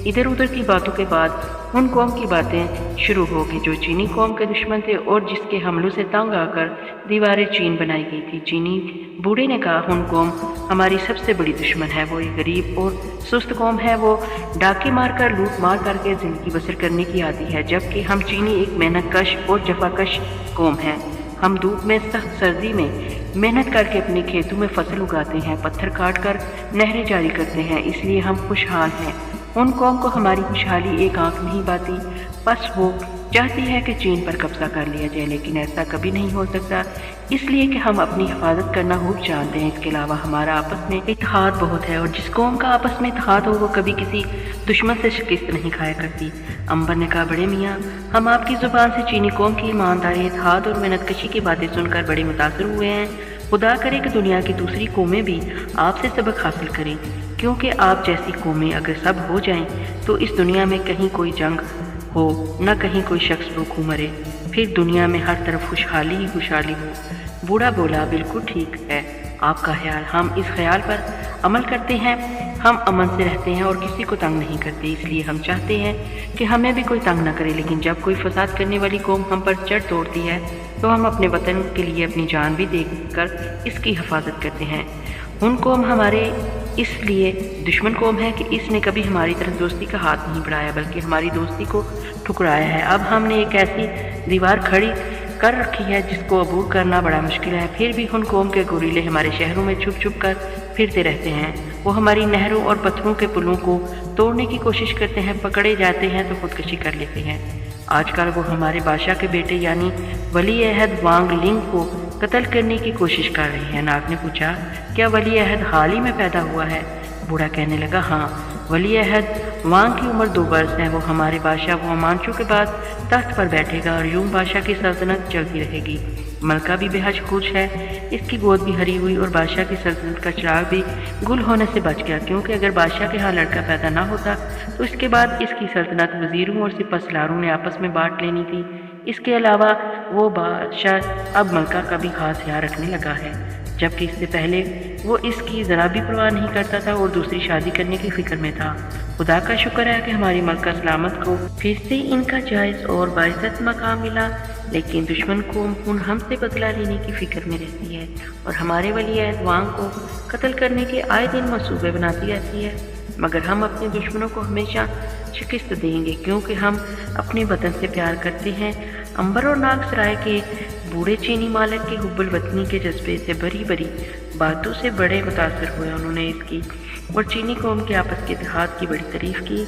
इधर उधर की बातों के बाद उन कौम की बातें शुरू हो गई जो चीनी कौम के दुश्मन थे और जिसके हमलों से तंग आकर दीवारें चीन बनाई गई थी। चीनी बूढ़े ने कहा, हुन कौम हमारी सबसे बड़ी दुश्मन है। वो एक गरीब और सुस्त कौम है। वो डाके मार कर लूट मार करके ज़िंदगी बसर करने की आदी है, जबकि हम चीनी एक मेहनत कश और जफाकश कौम है। हम धूप में सख्त सर्दी में मेहनत करके अपने खेतों में फसल उगाते हैं, पत्थर काट कर नहरें जारी करते हैं, इसलिए हम खुशहाल हैं। उन कौम को हमारी खुशहाली एक आंख नहीं बाती। बस वो चाहती है कि चीन पर कब्जा कर लिया जाए, लेकिन ऐसा कभी नहीं हो सकता, इसलिए कि हम अपनी हिफाजत करना खूब जानते हैं। इसके अलावा हमारा आपस में इत्तेहाद बहुत है और जिस कौम का आपस में इत्तेहाद हो वो कभी किसी दुश्मन से शिकस्त नहीं खाया करती। अंबर ने कहा, बड़े मियाँ, हम आपकी ज़ुबान से चीनी कौम की ईमानदारी, इत्तेहाद और मेहनतकशी की बातें सुनकर बड़े मुतासर हुए हैं। खुदा करे कि दुनिया की दूसरी कौमें भी आपसे सबक हासिल करें, क्योंकि आप जैसी कौमें अगर सब हो जाएं तो इस दुनिया में कहीं कोई जंग हो, न कहीं कोई शख्स भूखों मरे, फिर दुनिया में हर तरफ खुशहाली ही खुशहाली हो। बूढ़ा बोला, बिल्कुल ठीक है आपका ख्याल, हम इस ख्याल पर अमल करते हैं। हम अमन से रहते हैं और किसी को तंग नहीं करते, इसलिए हम चाहते हैं कि हमें भी कोई तंग न करे। लेकिन जब कोई फसाद करने वाली कौम हम पर चढ़ तोड़ती है तो हम अपने वतन के लिए अपनी जान भी देकर इसकी हिफाजत करते हैं। उन कौम हमारे इसलिए दुश्मन कौम है कि इसने कभी हमारी तरफ दोस्ती का हाथ नहीं बढ़ाया, बल्कि हमारी दोस्ती को ठुकराया है। अब हमने एक ऐसी दीवार खड़ी कर रखी है जिसको अबूर करना बड़ा मुश्किल है, फिर भी उन कौम के गोरीले हमारे शहरों में छुप छुप कर फिरते रहते हैं। वो हमारी नहरों और पत्थरों के पुलों को तोड़ने की कोशिश करते हैं, पकड़े जाते हैं तो खुदकशी कर लेते हैं। आजकल वो हमारे बादशाह के बेटे यानी वली अहद वांग लिंग को कत्ल करने की कोशिश कर रहे हैं। नाग ने पूछा, क्या वली अहद हाल ही में पैदा हुआ है? बूढ़ा कहने लगा, हाँ, वली अहद वांग की उम्र 2 बरस है। वो हमारे बादशाह वो अमानचू के बाद तख्त पर बैठेगा और यूं बादशाह की सल्तनत चलती रहेगी। मलका भी बेहद खुश है, इसकी गोद भी हरी हुई और बादशाह की सल्तनत का चिराग भी गुल होने से बच गया, क्योंकि अगर बादशाह के यहाँ लड़का पैदा ना होता तो इसके बाद इसकी सल्तनत वजीरों और सिपहसालारों ने आपस में बांट लेनी थी। इसके अलावा वो बादशाह अब मलका का भी खास ख्याल रखने लगा है, जबकि इससे पहले वो इसकी ज़रा भी परवाह नहीं करता था और दूसरी शादी करने की फिक्र में था। खुदा का शुक्र है कि हमारी मलका सलामत को फिर से इनका जायज़ और बाइज़्ज़त मकाम मिला, लेकिन दुश्मन कौम हमसे बदला लेने की फिक्र में रहती है और हमारे वली अहद वांग को कत्ल करने के आए दिन मंसूबे बनाती रहती है। मगर हम अपने दुश्मनों को हमेशा शिकस्त देंगे, क्योंकि हम अपने वतन से प्यार करते हैं। अंबर और नाग सराय के बूढ़े चीनी मालिक के हुब्बुल वतनी के जज्बे से भरी भरी बातों से बड़े मुतासर हुए। उन्होंने इसकी और चीनी कौम के आपस के इत्तेहाद की बड़ी तारीफ की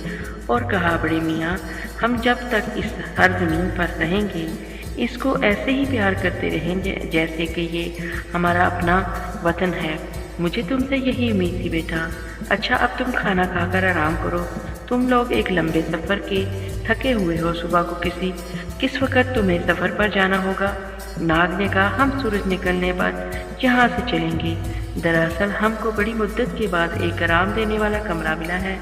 और कहा, बड़े मियाँ, हम जब तक इस हर ज़मीन पर रहेंगे इसको ऐसे ही प्यार करते रहेंगे जैसे कि ये हमारा अपना वतन है। मुझे तुमसे यही उम्मीद थी बेटा। अच्छा अब तुम खाना खाकर आराम करो, तुम लोग एक लंबे सफ़र के थके हुए हो, सुबह को किस वक्त तुम्हें सफ़र पर जाना होगा। नाग ने कहा, हम सूरज निकलने पर यहाँ से चलेंगे। दरअसल हमको बड़ी मुद्दत के बाद एक आराम देने वाला कमरा मिला है,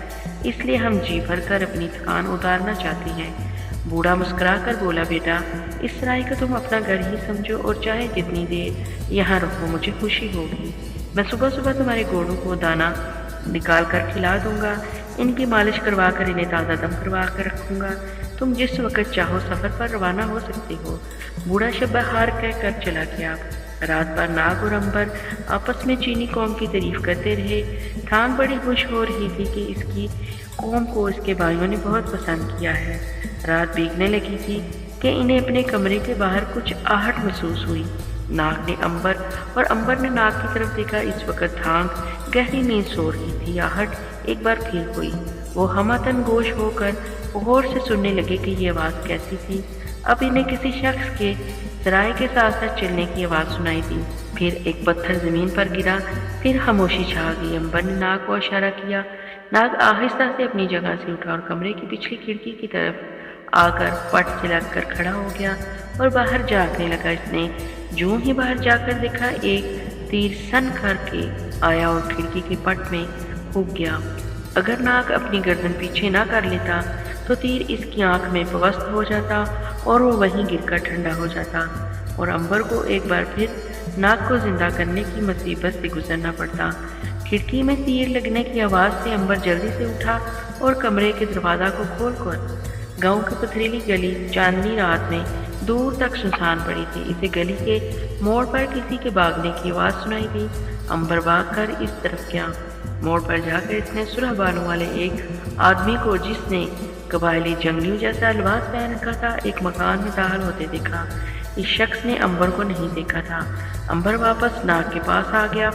इसलिए हम जी भर कर अपनी थकान उतारना चाहते हैं। बूढ़ा मुस्कुरा कर बोला, बेटा इस सराय को तुम अपना घर ही समझो और चाहे जितनी देर यहाँ रहो मुझे खुशी होगी। मैं सुबह सुबह तुम्हारे घोड़ों को दाना निकाल कर खिला दूंगा, इनकी मालिश करवा कर इन्हें ताज़ा दम करवा कर रखूंगा। तुम जिस वक्त चाहो सफ़र पर रवाना हो सकते हो। बूढ़ा शब्बहार कहकर चला गया। रात भर नाग और अंबर आपस में चीनी कौम की तारीफ करते रहे। थांग बड़ी खुश हो रही थी कि इसकी कौम को इसके भाइयों ने बहुत पसंद किया है। रात बीतने लगी थी कि इन्हें अपने कमरे के बाहर कुछ आहट महसूस हुई। नाग ने अंबर और अंबर ने नाग की तरफ देखा। इस वक्त थांग गहरी नींद सो रही थी। आहट एक बार फिर हुई। वो हमतन गोश होकर गौर से सुनने लगे कि ये आवाज़ कैसी थी। अब इन्हें किसी शख्स के सराय के साथ साथ चलने की आवाज़ सुनाई दी। फिर एक पत्थर ज़मीन पर गिरा। फिर खामोशी छा गई। अंबर ने नाग को इशारा किया। नाग आहिस्ता से अपनी जगह से उठा और कमरे की पिछली खिड़की की तरफ आकर पट से लगकर खड़ा हो गया और बाहर झाँकने लगा। इसने जो ही बाहर जाकर देखा, एक तीर सन करके आया और खिड़की के पट में फूंक गया। अगर नाग अपनी गर्दन पीछे ना कर लेता तो तीर इसकी आंख में पवस्त हो जाता और वो वहीं गिरकर ठंडा हो जाता और अंबर को एक बार फिर नाग को जिंदा करने की मुसीबत से गुजरना पड़ता। खिड़की में तीर लगने की आवाज़ से अंबर जल्दी से उठा और कमरे के दरवाज़ा को खोलकर गांव की पथरीली गली चांदनी रात में दूर तक सुनसान पड़ी थी। इसे गली के मोड़ पर किसी के भागने की आवाज़ सुनाई दी। अंबर भागकर इस तरफ गया। मोड़ पर जाकर इसने सुरह बालों वाले एक आदमी को, जिसने कबायली जंगलियों जैसा लिबास पहन रखा था, एक मकान में दाखिल होते देखा। इस शख्स ने अंबर को नहीं देखा था। अंबर वापस नाग के पास आ गया।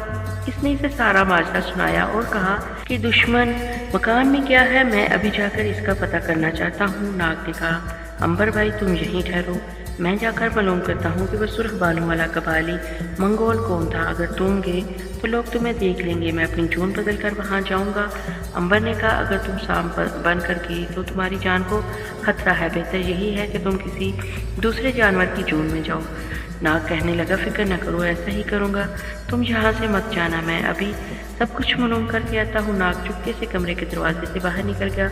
इसने इसे सारा माजरा सुनाया और कहा कि दुश्मन मकान में क्या है, मैं अभी जाकर इसका पता करना चाहता हूँ। नाग ने कहा, अंबर भाई तुम यहीं ठहरो, मैं जाकर मालूम करता हूँ कि वह सुर्ख बालों वाला कबायली मंगोल कौन था। अगर तुम गए तो लोग तुम्हें देख लेंगे। मैं अपनी जून बदल कर वहाँ जाऊँगा। अंबर ने कहा, अगर तुम शाम बन कर गई तो तुम्हारी जान को खतरा है। बेहतर यही है कि तुम किसी दूसरे जानवर की जून में जाओ। नाग कहने लगा, फिक्र न करो, ऐसा ही करूँगा। तुम यहाँ से मत जाना, मैं अभी सब कुछ मालूम करके आता हूँ। नाग चुपके से कमरे के दरवाजे से बाहर निकल गया।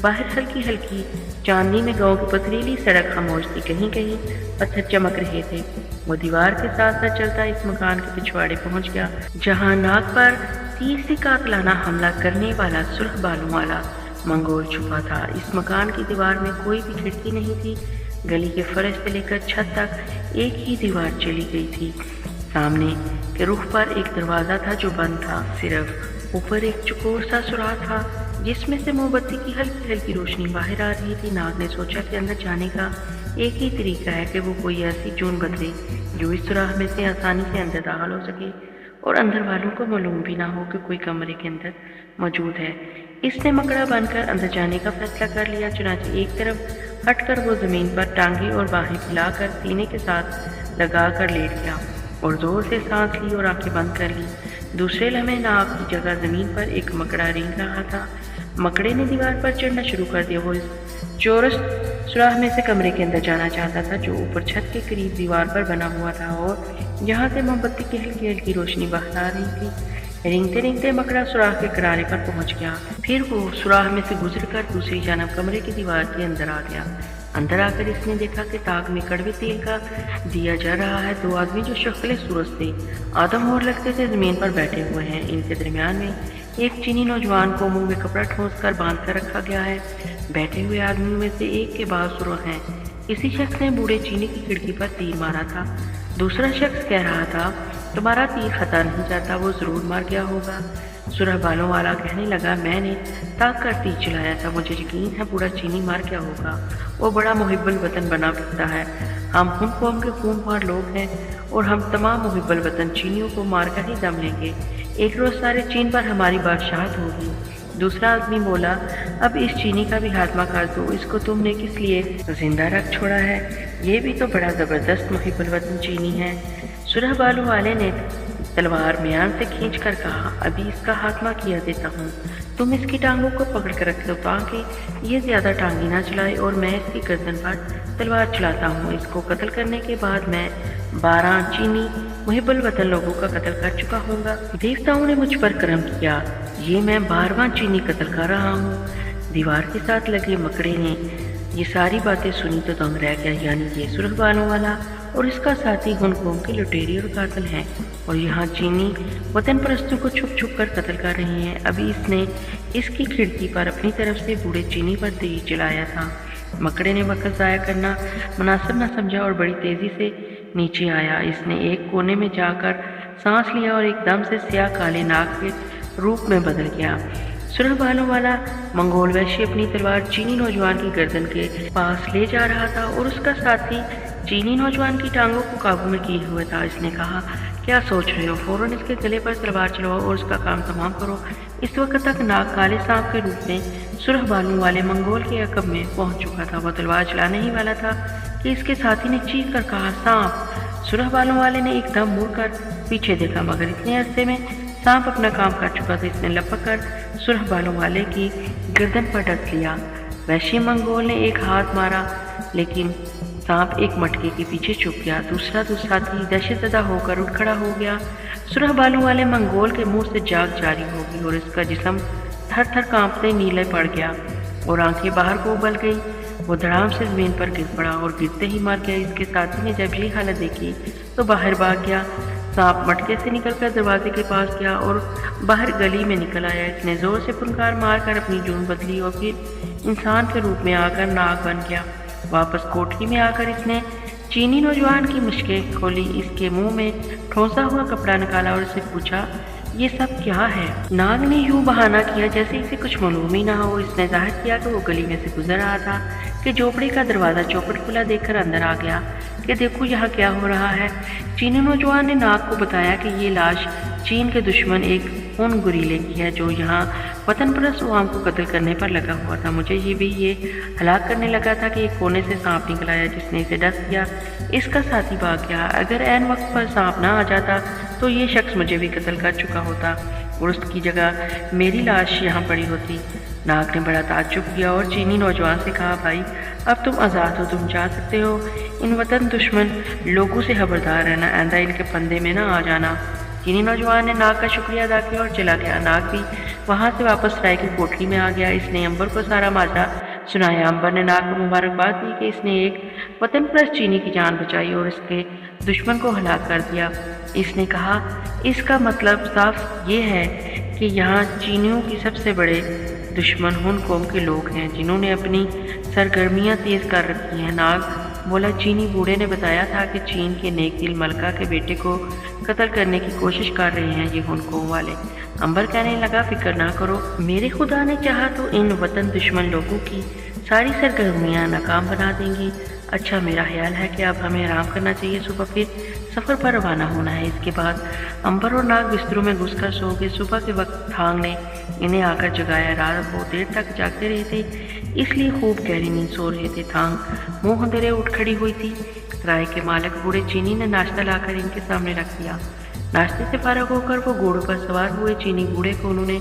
बाहर हल्की हल्की चांदनी में गांव की पथरीली सड़क खामोश थी। कहीं कहीं पत्थर चमक रहे थे। वो दीवार के साथ साथ चलता इस मकान के पिछवाड़े पहुंच गया, जहां नाग पर तीर से कातलाना हमला करने वाला सुर्ख बालों वाला मंगोल छुपा था। इस मकान की दीवार में कोई भी खिड़की नहीं थी। गली के फर्श से लेकर छत तक एक ही दीवार चली गई थी। सामने के रुख पर एक दरवाज़ा था जो बंद था। सिर्फ ऊपर एक चौकोर सा सुराख था जिसमें से मोमबत्ती की हल्की हल्की रोशनी बाहर आ रही थी। नाग ने सोचा कि अंदर जाने का एक ही तरीका है कि वो कोई ऐसी जून बदले जो इस सुराख में से आसानी से अंदर दाखिल हो सके और अंदर वालों को मालूम भी ना हो कि कोई कमरे के अंदर मौजूद है। इसने मकड़ा बनकर अंदर जाने का फैसला कर लिया। चुनांचे एक तरफ हटकर वो ज़मीन पर टांगे और बाहें फैलाकर सीने के साथ लगा कर लेट गया और ज़ोर से सांस ली और आंखें बंद कर ली। दूसरे लम्हे नाग की जगह ज़मीन पर एक मकड़ा रेंग रहा था। मकड़े ने दीवार पर चढ़ना शुरू कर दिया। वो इस चौरस सुराख में से कमरे के अंदर जाना चाहता था जो ऊपर छत के करीब दीवार पर बना हुआ था और यहाँ से मोमबत्ती की हल्की हल्की रोशनी बाहर आ रही थी। रेंगते रेंगते मकड़ा सुराख के किनारे पर पहुँच गया। फिर वो सुराख में से गुजरकर दूसरी जानब कमरे की दीवार के अंदर आ गया। अंदर आकर इसने देखा कि ताक में कड़वे तेल का दिया जा रहा है। दो आदमी जो शक्ल सूरज थे, आदम और लगते थे, ज़मीन पर बैठे हुए हैं। इनके दरमियान में एक चीनी नौजवान को मुंह में कपड़ा ठोंस कर बांध कर रखा गया है। बैठे हुए आदमियों में से एक के बाल सुर्ख हैं। इसी शख्स ने बूढ़े चीनी की खिड़की पर तीर मारा था। दूसरा शख्स कह रहा था, तुम्हारा तीर खता नहीं जाता, वो ज़रूर मर गया होगा। सुरह बालों वाला कहने लगा, मैंने ताक कर तीर चलाया था, मुझे यकीन है बूढ़ा चीनी मर गया होगा। वो बड़ा मुहिब्बुल वतन बना फिरता है। हम कौम के खूंखार लोग हैं और हम तमाम मुहिब्बुल वतन चीनियों को मार कर ही दम लेंगे। एक रोज़ सारे चीन पर हमारी बादशाहत होगी। दूसरा आदमी बोला, अब इस चीनी का भी खात्मा कर दो, इसको तुमने किस लिए जिंदा रख छोड़ा है? ये भी तो बड़ा ज़बरदस्त मुहिब्बुल वतन चीनी है। सुरह बालों वाले ने तलवार म्यान से खींच कर कहा, अभी इसका खात्मा किया देता हूँ। तुम इसकी टांगों को पकड़ कर रख दो ताकि ये ज्यादा टांगी ना चलाए और मैं इसकी गर्दन पर तलवार चलाता हूँ। इसको कत्ल करने के बाद मैं 12 चीनी मुहिब्बुल वतन लोगों का कत्ल कर चुका हूँगा। देवताओं ने मुझ पर करम किया, ये मैं 12वां चीनी कत्ल कर रहा हूँ। दीवार के साथ लगे मकड़े ने ये सारी बातें सुनी तो दंग रह गया, यानी ये सुर्ख बालों वाला और इसका साथी हुनकोम के लुटेरी और कातिल हैं और यहाँ चीनी वतन परस्तों को छुप छुप कर कत्ल कर रहे हैं। अभी इसने इसकी खिड़की पर अपनी तरफ से बूढ़े चीनी पर तीर चलाया था। मकड़े ने वक्त ज़ाया करना मुनासिब न समझा और बड़ी तेज़ी से नीचे आया। इसने एक कोने में जाकर सांस लिया और एकदम से स्याह काले नाग के रूप में बदल गया। सुर्ख बालों वाला मंगोल वैश्य अपनी तलवार चीनी नौजवान की गर्दन के पास ले जा रहा था और उसका साथी चीनी नौजवान की टांगों को काबू में किए हुए था। इसने कहा, क्या सोच रहे हो? फौरन इसके गले पर तलवार चलवाओ और उसका काम तमाम करो। इस वक्त तक नाग काले सांप के रूप में सुर्ख बालों वाले मंगोल के अकब में पहुंच चुका था। वह तलवार चलाने ही वाला था कि इसके साथी ने चीख कर कहा, सांप। सुर्ख बालों वाले ने एकदम मुड़कर पीछे देखा, मगर इतने अरसे में सांप अपना काम कर चुका था। इसने लपक कर सुर्ख बालों वाले की गर्दन पर डस लिया। वैश्य मंगोल ने एक हाथ मारा, लेकिन सांप एक मटके के पीछे छुप गया। दूसरा साथी दहशतज़दा होकर उठ खड़ा हो गया। सुर्ख बालों वाले मंगोल के मुंह से जाग जारी हो गई और इसका जिस्म थर थर कांपते नीले पड़ गया और आंखें बाहर को उबल गई। वो धड़ाम से जमीन पर गिर पड़ा और गिरते ही मर गया। इसके साथी ने जब ये हालत देखी तो बाहर भाग गया। सांप मटके से निकलकर दरवाजे के पास गया और बाहर गली में निकल आया। इसने जोर से फुनकार मारकर अपनी जून बदली और फिर इंसान के रूप में आकर नाग बन गया। वापस कोठरी में आकर इसने चीनी नौजवान की मुश्कें खोली, इसके मुंह में ठोंसा हुआ कपड़ा निकाला और इससे पूछा, ये सब क्या है? नाग ने यूं बहाना किया जैसे इसे कुछ मालूम ही ना हो। इसने जाहिर किया कि वो गली में से गुजर रहा था कि झोपड़ी का दरवाज़ा चौखट खुला देखकर अंदर आ गया कि देखो यहाँ क्या हो रहा है। चीनी नौजवान ने नाग को बताया कि ये लाश चीन के दुश्मन एक खून गुरीले की है जो यहाँ वतन परस्त अवाम को कत्ल करने पर लगा हुआ था। मुझे ये हलाक करने लगा था कि एक कोने से सांप निकल आया जिसने इसे डस दिया। इसका साथी भाग गया। अगर ऐन वक्त पर सांप ना आ जाता तो ये शख्स मुझे भी कत्ल कर चुका होता और उसकी जगह मेरी लाश यहाँ पड़ी होती। नाग ने बड़ा ताज्जुब किया और चीनी नौजवान से कहा, भाई अब तुम आज़ाद हो, तुम जा सकते हो। इन वतन दुश्मन लोगों से खबरदार रहना, आइंदा इनके फंदे में ना आ जाना। चीनी नौजवान ने नाग का शुक्रिया अदा किया और चला गया। नाग भी वहाँ से वापस राय की कोठरी में आ गया। इसने अंबर को सारा माजरा सुनाया। अंबर ने नाग को मुबारकबाद दी कि इसने एक वतन परस्त चीनी की जान बचाई और इसके दुश्मन को हलाक कर दिया। इसने कहा, इसका मतलब साफ ये है कि यहाँ चीनियों की सबसे बड़े दुश्मन हुनकोम के लोग हैं जिन्होंने अपनी सरगर्मियाँ तेज़ कर रखी हैं। नाग बोला, चीनी बूढ़े ने बताया था कि चीन के नेक दिल मलका के बेटे को कत्ल करने की कोशिश कर रहे हैं ये हुनकोम वाले। अंबर कहने लगा, फिक्र ना करो, मेरे खुदा ने चाहा तो इन वतन दुश्मन लोगों की सारी सरगर्मियाँ नाकाम बना देंगी। अच्छा, मेरा ख्याल है कि अब हमें आराम करना चाहिए, सुबह फिर सफ़र पर रवाना होना है। इसके बाद अंबर और नाग बिस्तरों में घुसकर सो गए। सुबह के वक्त थांग ने इन्हें आकर जगाया। रात बहुत देर तक जागते रहे थे, इसलिए खूब गहरी नींद सो रहे थे। थांग मुँह अंधेरे उठ खड़ी हुई थी। राय के मालिक बूढ़े चीनी ने नाश्ता लाकर इनके सामने रख दिया। नाश्ते से फारग होकर वो घोड़ों पर सवार हुए। चीनी बूढ़े को उन्होंने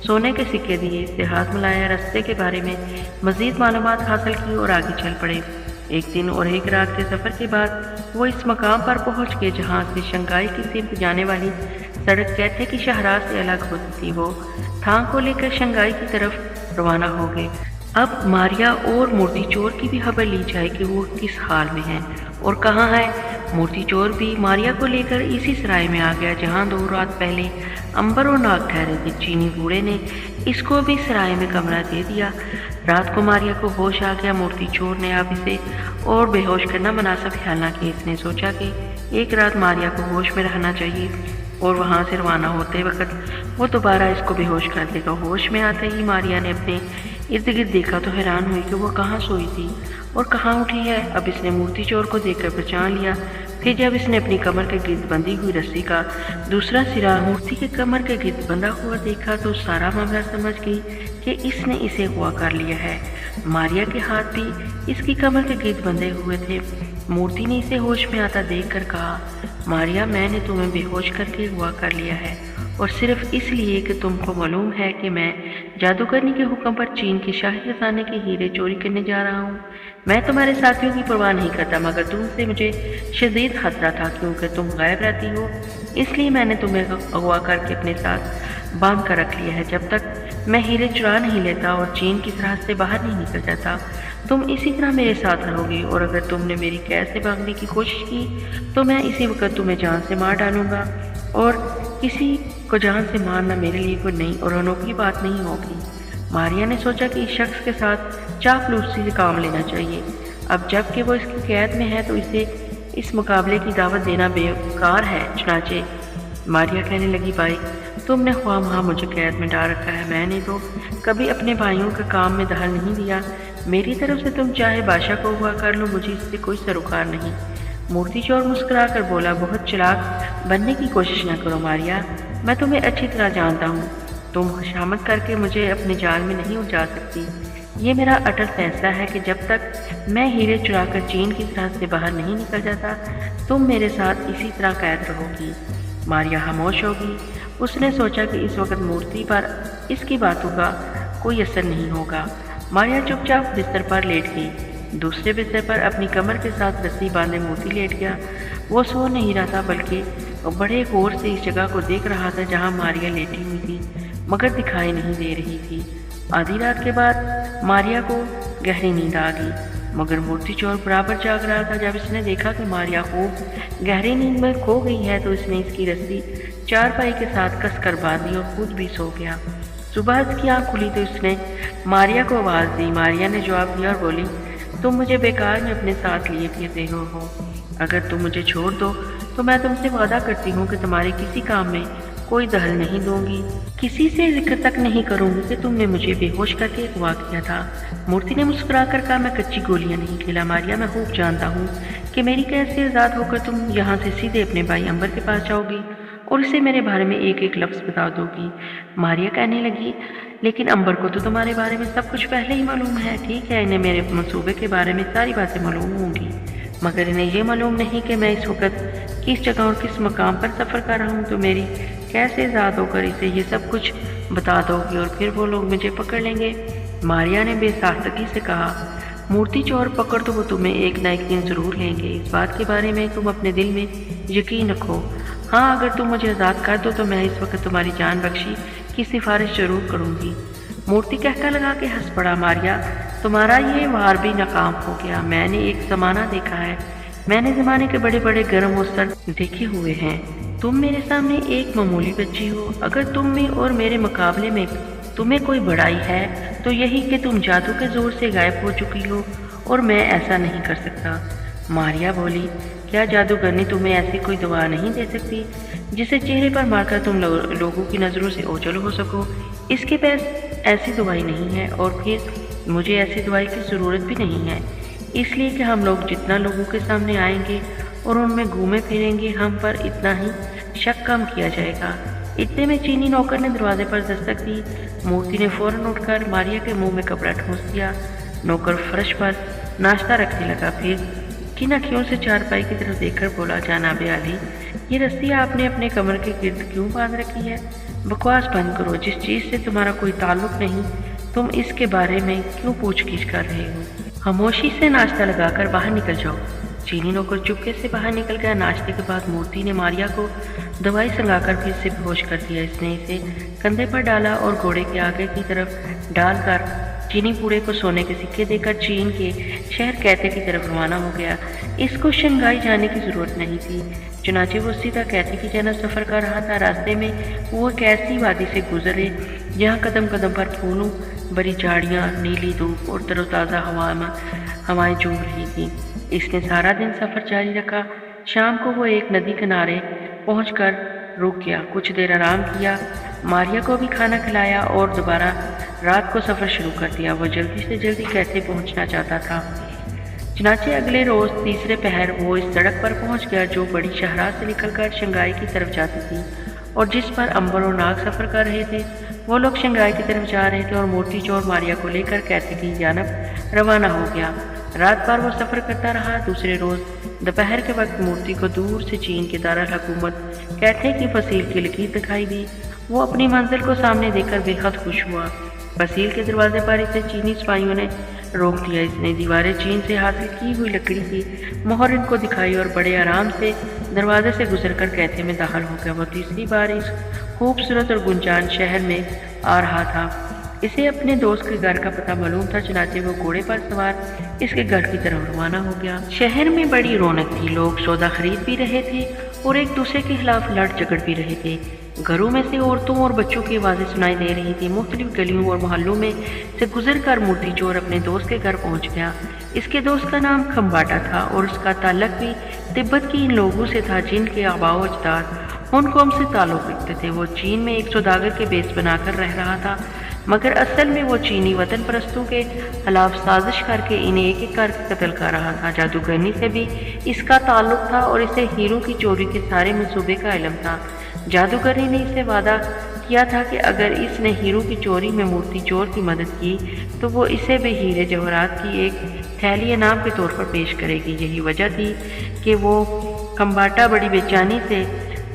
सोने के सिक्के दिए, इससे हाथ मिलाया, रास्ते के बारे में मज़ीद मालूमात हासिल की और आगे चल पड़े। एक दिन और एक रात के सफ़र के बाद वो इस मकाम पर पहुंच गए जहां से शंघाई की सिमत जाने वाली सड़क कैथे की शाहराह से अलग होती थी। वो थांग को लेकर शंघाई की तरफ रवाना हो गए। अब मारिया और मूर्ति चोर की भी खबर ली जाए कि वो किस हाल में है और कहाँ है। मूर्ति चोर भी मारिया को लेकर इसी सराय में आ गया जहाँ 2 रात पहले अंबर और नाग ठहरे थे। चीनी बूढ़े ने इसको भी सराय में कमरा दे दिया। रात को मारिया को होश आ गया। मूर्ति चोर ने अब इसे और बेहोश करना मुनासिब ख्याल ना किया। इसने सोचा कि एक रात मारिया को होश में रहना चाहिए और वहाँ से रवाना होते वक्त वो दोबारा इसको बेहोश कर देगा। होश में आते ही मारिया ने अपने इर्द गिर्द देखा तो हैरान हुई कि वो कहाँ सोई थी और कहाँ उठी है। अब इसने मूर्ति चोर को देखकर पहचान लिया। फिर जब इसने अपनी कमर के गिर्द बंधी हुई रस्सी का दूसरा सिरा मूर्ति के कमर के गिर्द बंधा हुआ देखा तो सारा मामला समझ गई कि इसने इसे अगवा कर लिया है। मारिया के हाथ भी इसकी कमर के गिर्द बंधे हुए थे। मूर्ति ने इसे होश में आता देखकर कहा, मारिया, मैंने तुम्हें बेहोश करके अगवा कर लिया है, और सिर्फ इसलिए कि तुमको मालूम है कि मैं जादूगरनी के हुक्म पर चीन के शाही खजाने के हीरे चोरी करने जा रहा हूँ। मैं तुम्हारे साथियों की परवाह नहीं करता, मगर तुमसे मुझे शदीद खतरा था क्योंकि तुम गायब रहती हो, इसलिए मैंने तुम्हें अगवा करके अपने साथ बांध कर रख लिया है। जब तक मैं हीरे चुरा नहीं लेता और चीन की सरहद से बाहर नहीं निकल जाता, तुम इसी तरह मेरे साथ रहोगी, और अगर तुमने मेरी कैद से भागने की कोशिश की तो मैं इसी वक्त तुम्हें जान से मार डालूंगा, और किसी को जान से मारना मेरे लिए कोई नई और अनोखी बात नहीं होगी। मारिया ने सोचा कि इस शख्स के साथ चापलूसी से काम लेना चाहिए। अब जबकि वो इसकी कैद में है तो इसे इस मुकाबले की दावत देना बेकार है। चुनाचे मारिया कहने लगी, भाई, तुमने ख्वामखा मुझे कैद में डाल रखा है। मैंने तो कभी अपने भाइयों के काम में दखल नहीं दिया। मेरी तरफ से तुम चाहे बादशाह को हुआ कर लो, मुझे इससे कोई सरोकार नहीं। मूर्ति चोर मुस्कुरा कर बोला, बहुत चालाक बनने की कोशिश न करो मारिया, मैं तुम्हें अच्छी तरह जानता हूँ। तुम खुशामद करके मुझे अपने जाल में नहीं उलझा सकती। ये मेरा अटल फैसला है कि जब तक मैं हीरे चुराकर चीन की सरहद से बाहर नहीं निकल जाता, तुम मेरे साथ इसी तरह कैद रहोगी। मारिया खामोश होगी। उसने सोचा कि इस वक्त मूर्ति पर इसकी बातों का कोई असर नहीं होगा। मारिया चुपचाप बिस्तर पर लेट गई। दूसरे बिस्तर पर अपनी कमर के साथ रस्सी बांधे मूर्ति लेट गया। वो सो नहीं रहा था, बल्कि बड़े गौर से इस जगह को देख रहा था जहाँ मारिया लेटी हुई थी, मगर दिखाई नहीं दे रही थी। आधी रात के बाद मारिया को गहरी नींद आ गई, मगर मूर्ति चोर बराबर जाग रहा था। जब इसने देखा कि मारिया खूब गहरी नींद में खो गई है तो इसने इसकी रस्सी चारपाई के साथ कसकर बांध दी और खुद भी सो गया। सुबह इसकी आँख खुली तो इसने मारिया को आवाज़ दी। मारिया ने जवाब दिया और बोली, तुम मुझे बेकार में अपने साथ लिए फिरते हो। अगर तुम मुझे छोड़ दो तो मैं तुमसे वादा करती हूँ कि तुम्हारे किसी काम में कोई दखल नहीं दूंगी, किसी से जिक्र तक नहीं करूंगी कि तुमने मुझे बेहोश करके अगवा किया था। मूर्ति ने मुस्कुरा कर कहा, मैं कच्ची गोलियां नहीं खेला मारिया, मैं खूब जानता हूँ कि मेरी कैद से आज़ाद होकर तुम यहाँ से सीधे अपने भाई अंबर के पास जाओगी और उसे मेरे बारे में एक एक लफ्ज़ बता दोगी। मारिया कहने लगी, लेकिन अंबर को तो तुम्हारे बारे में सब कुछ पहले ही मालूम है। ठीक है, इन्हें मेरे मंसूबे के बारे में सारी बातें मालूम होंगी, मगर इन्हें ये मालूम नहीं कि मैं इस वक्त किस जगह और किस मकाम पर सफ़र कर रहा हूँ। तो मेरी कैसे आज़ाद होकर इसे ये सब कुछ बता दोगी और फिर वो लोग मुझे पकड़ लेंगे। मारिया ने बेसाख्तगी से कहा, मूर्ति चोर पकड़ तो वो तुम्हें एक ना एक दिन ज़रूर लेंगे। इस बात के बारे में तुम अपने दिल में यकीन रखो। हाँ, अगर तुम मुझे आज़ाद कर दो तो मैं इस वक्त तुम्हारी जान बख्शी की सिफारिश ज़रूर करूँगी। मूर्ति कहकर लगा के हंस पड़ा, मारिया, तुम्हारा ये वार भी नाकाम हो गया। मैंने एक ज़माना देखा है, मैंने ज़माने के बड़े बड़े गर्म और सर्द देखे हुए हैं। तुम मेरे सामने एक मामूली बच्ची हो। अगर तुम में और मेरे मुकाबले में तुम्हें कोई बड़ाई है तो यही कि तुम जादू के जोर से गायब हो चुकी हो, और मैं ऐसा नहीं कर सकता। मारिया बोली, क्या जादूगरनी तुम्हें ऐसी कोई दवा नहीं दे सकती जिसे चेहरे पर मारकर तुम लोगों की नज़रों से ओझल हो सको? इसके पास ऐसी दवाई नहीं है, और फिर मुझे ऐसी दवाई की ज़रूरत भी नहीं है, इसलिए कि हम लोग जितना लोगों के सामने आएंगे और उनमें घूमे फिरेंगे, हम पर इतना ही शक कम किया जाएगा। इतने में चीनी नौकर ने दरवाजे पर दस्तक दी। मूर्ति ने फौरन उठकर मारिया के मुंह में कपड़ा ठूंस दिया। नौकर फर्श पर नाश्ता रखने लगा, फिर किन अखियों से चारपाई की तरफ देखकर बोला, जनाबे आली, ये रस्सी आपने अपने कमर के गिर्द क्यों बांध रखी है? बकवास बंद करो। जिस चीज़ से तुम्हारा कोई ताल्लुक नहीं, तुम इसके बारे में क्यों पूछगिछ कर रहे हो? खामोशी से नाश्ता लगाकर बाहर निकल जाओ। चीनी नौकर चुपके से बाहर निकल गया। नाश्ते के बाद मूर्ति ने मारिया को दवाई संगाकर फिर से बेहोश कर दिया। इसने इसे कंधे पर डाला और घोड़े के आगे की तरफ डालकर चीनी पूड़े को सोने के सिक्के देकर चीन के शहर कैथे की तरफ रवाना हो गया। इसको शंघाई जाने की ज़रूरत नहीं थी, चुनाचे वो सीधा कैथे की जाना सफ़र कर रहा था। रास्ते में वो एक ऐसी वादी से गुजरे जहाँ कदम कदम पर फूलों बड़ी झाड़ियाँ, नीली धूप और तरोताज़ा हवाएं झूम रही थी। इसने सारा दिन सफ़र जारी रखा। शाम को वो एक नदी किनारे पहुंचकर रुक गया, कुछ देर आराम किया, मारिया को भी खाना खिलाया और दोबारा रात को सफ़र शुरू कर दिया। वो जल्दी से जल्दी कैसे पहुंचना चाहता था। चनाचे अगले रोज़ तीसरे पहर वो इस सड़क पर पहुंच गया जो बड़ी शाहराह से निकलकर शंघाई की तरफ जाती थी और जिस पर अंबर और नाग सफ़र कर रहे थे। وہ لوگ شنگھائی کی طرف جا رہے تھے اور مورتی چور ماریا کو لے کر کیتھے کی جانب روانہ ہو گیا۔ رات بھر وہ سفر کرتا رہا۔ دوسرے روز دوپہر کے وقت مورتی کو دور سے چین کے دارالحکومت کیتھے کی فصیل کی لکیر دکھائی دی۔ وہ اپنی منزل کو سامنے دیکھ کر بے حد خوش ہوا۔ فصیل کے دروازے پر اسے چینی سپاہیوں نے روک دیا۔ اس نے دیواریں چین سے حاصل کی ہوئی لکڑی کی مہر ان کو دکھائی اور بڑے آرام سے دروازے سے گزر کر کیتھے میں داخل ہو گیا۔ وہ تیسری بار اس خوبصورت اور گنجان شہر میں آ رہا تھا۔ اسے اپنے دوست کے گھر کا پتہ معلوم تھا، چنانچہ وہ گھوڑے پر سوار اس کے گھر کی طرف روانہ ہو گیا۔ شہر میں بڑی رونق تھی، لوگ سودا خرید بھی رہے تھے اور ایک دوسرے کے خلاف لڑ جھگڑ بھی رہے تھے۔ گھروں میں سے عورتوں اور بچوں کی آوازیں سنائی دے رہی تھی۔ مختلف گلیوں اور محلوں میں سے گزر کر مورتی چور اپنے دوست کے گھر پہنچ گیا۔ اس کے دوست کا نام کھمباٹا تھا اور اس کا تعلق بھی تبت کی ان لوگوں سے تھا جن کے آباء و اجداد ان قوم سے تعلق رکھتے تھے۔ وہ چین میں ایک سوداگر کے بیس بنا کر رہ رہا تھا، مگر اصل میں وہ چینی وطن پرستوں کے خلاف سازش کر کے انہیں ایک ایک کر کے قتل کر رہا تھا۔ جادوگرنی سے بھی اس کا تعلق تھا اور اسے ہیروں کی چوری کے سارے منصوبے کا علم تھا۔ جادوگرنی نے اسے وعدہ کیا تھا کہ اگر اس نے ہیروں کی چوری میں مورتی چور کی مدد کی تو وہ اسے بھی ہیرے جواہرات کی ایک تھیلی انعام کے طور پر پیش کرے گی۔ یہی وجہ تھی کہ وہ کھمباٹا بڑی بے چینی سے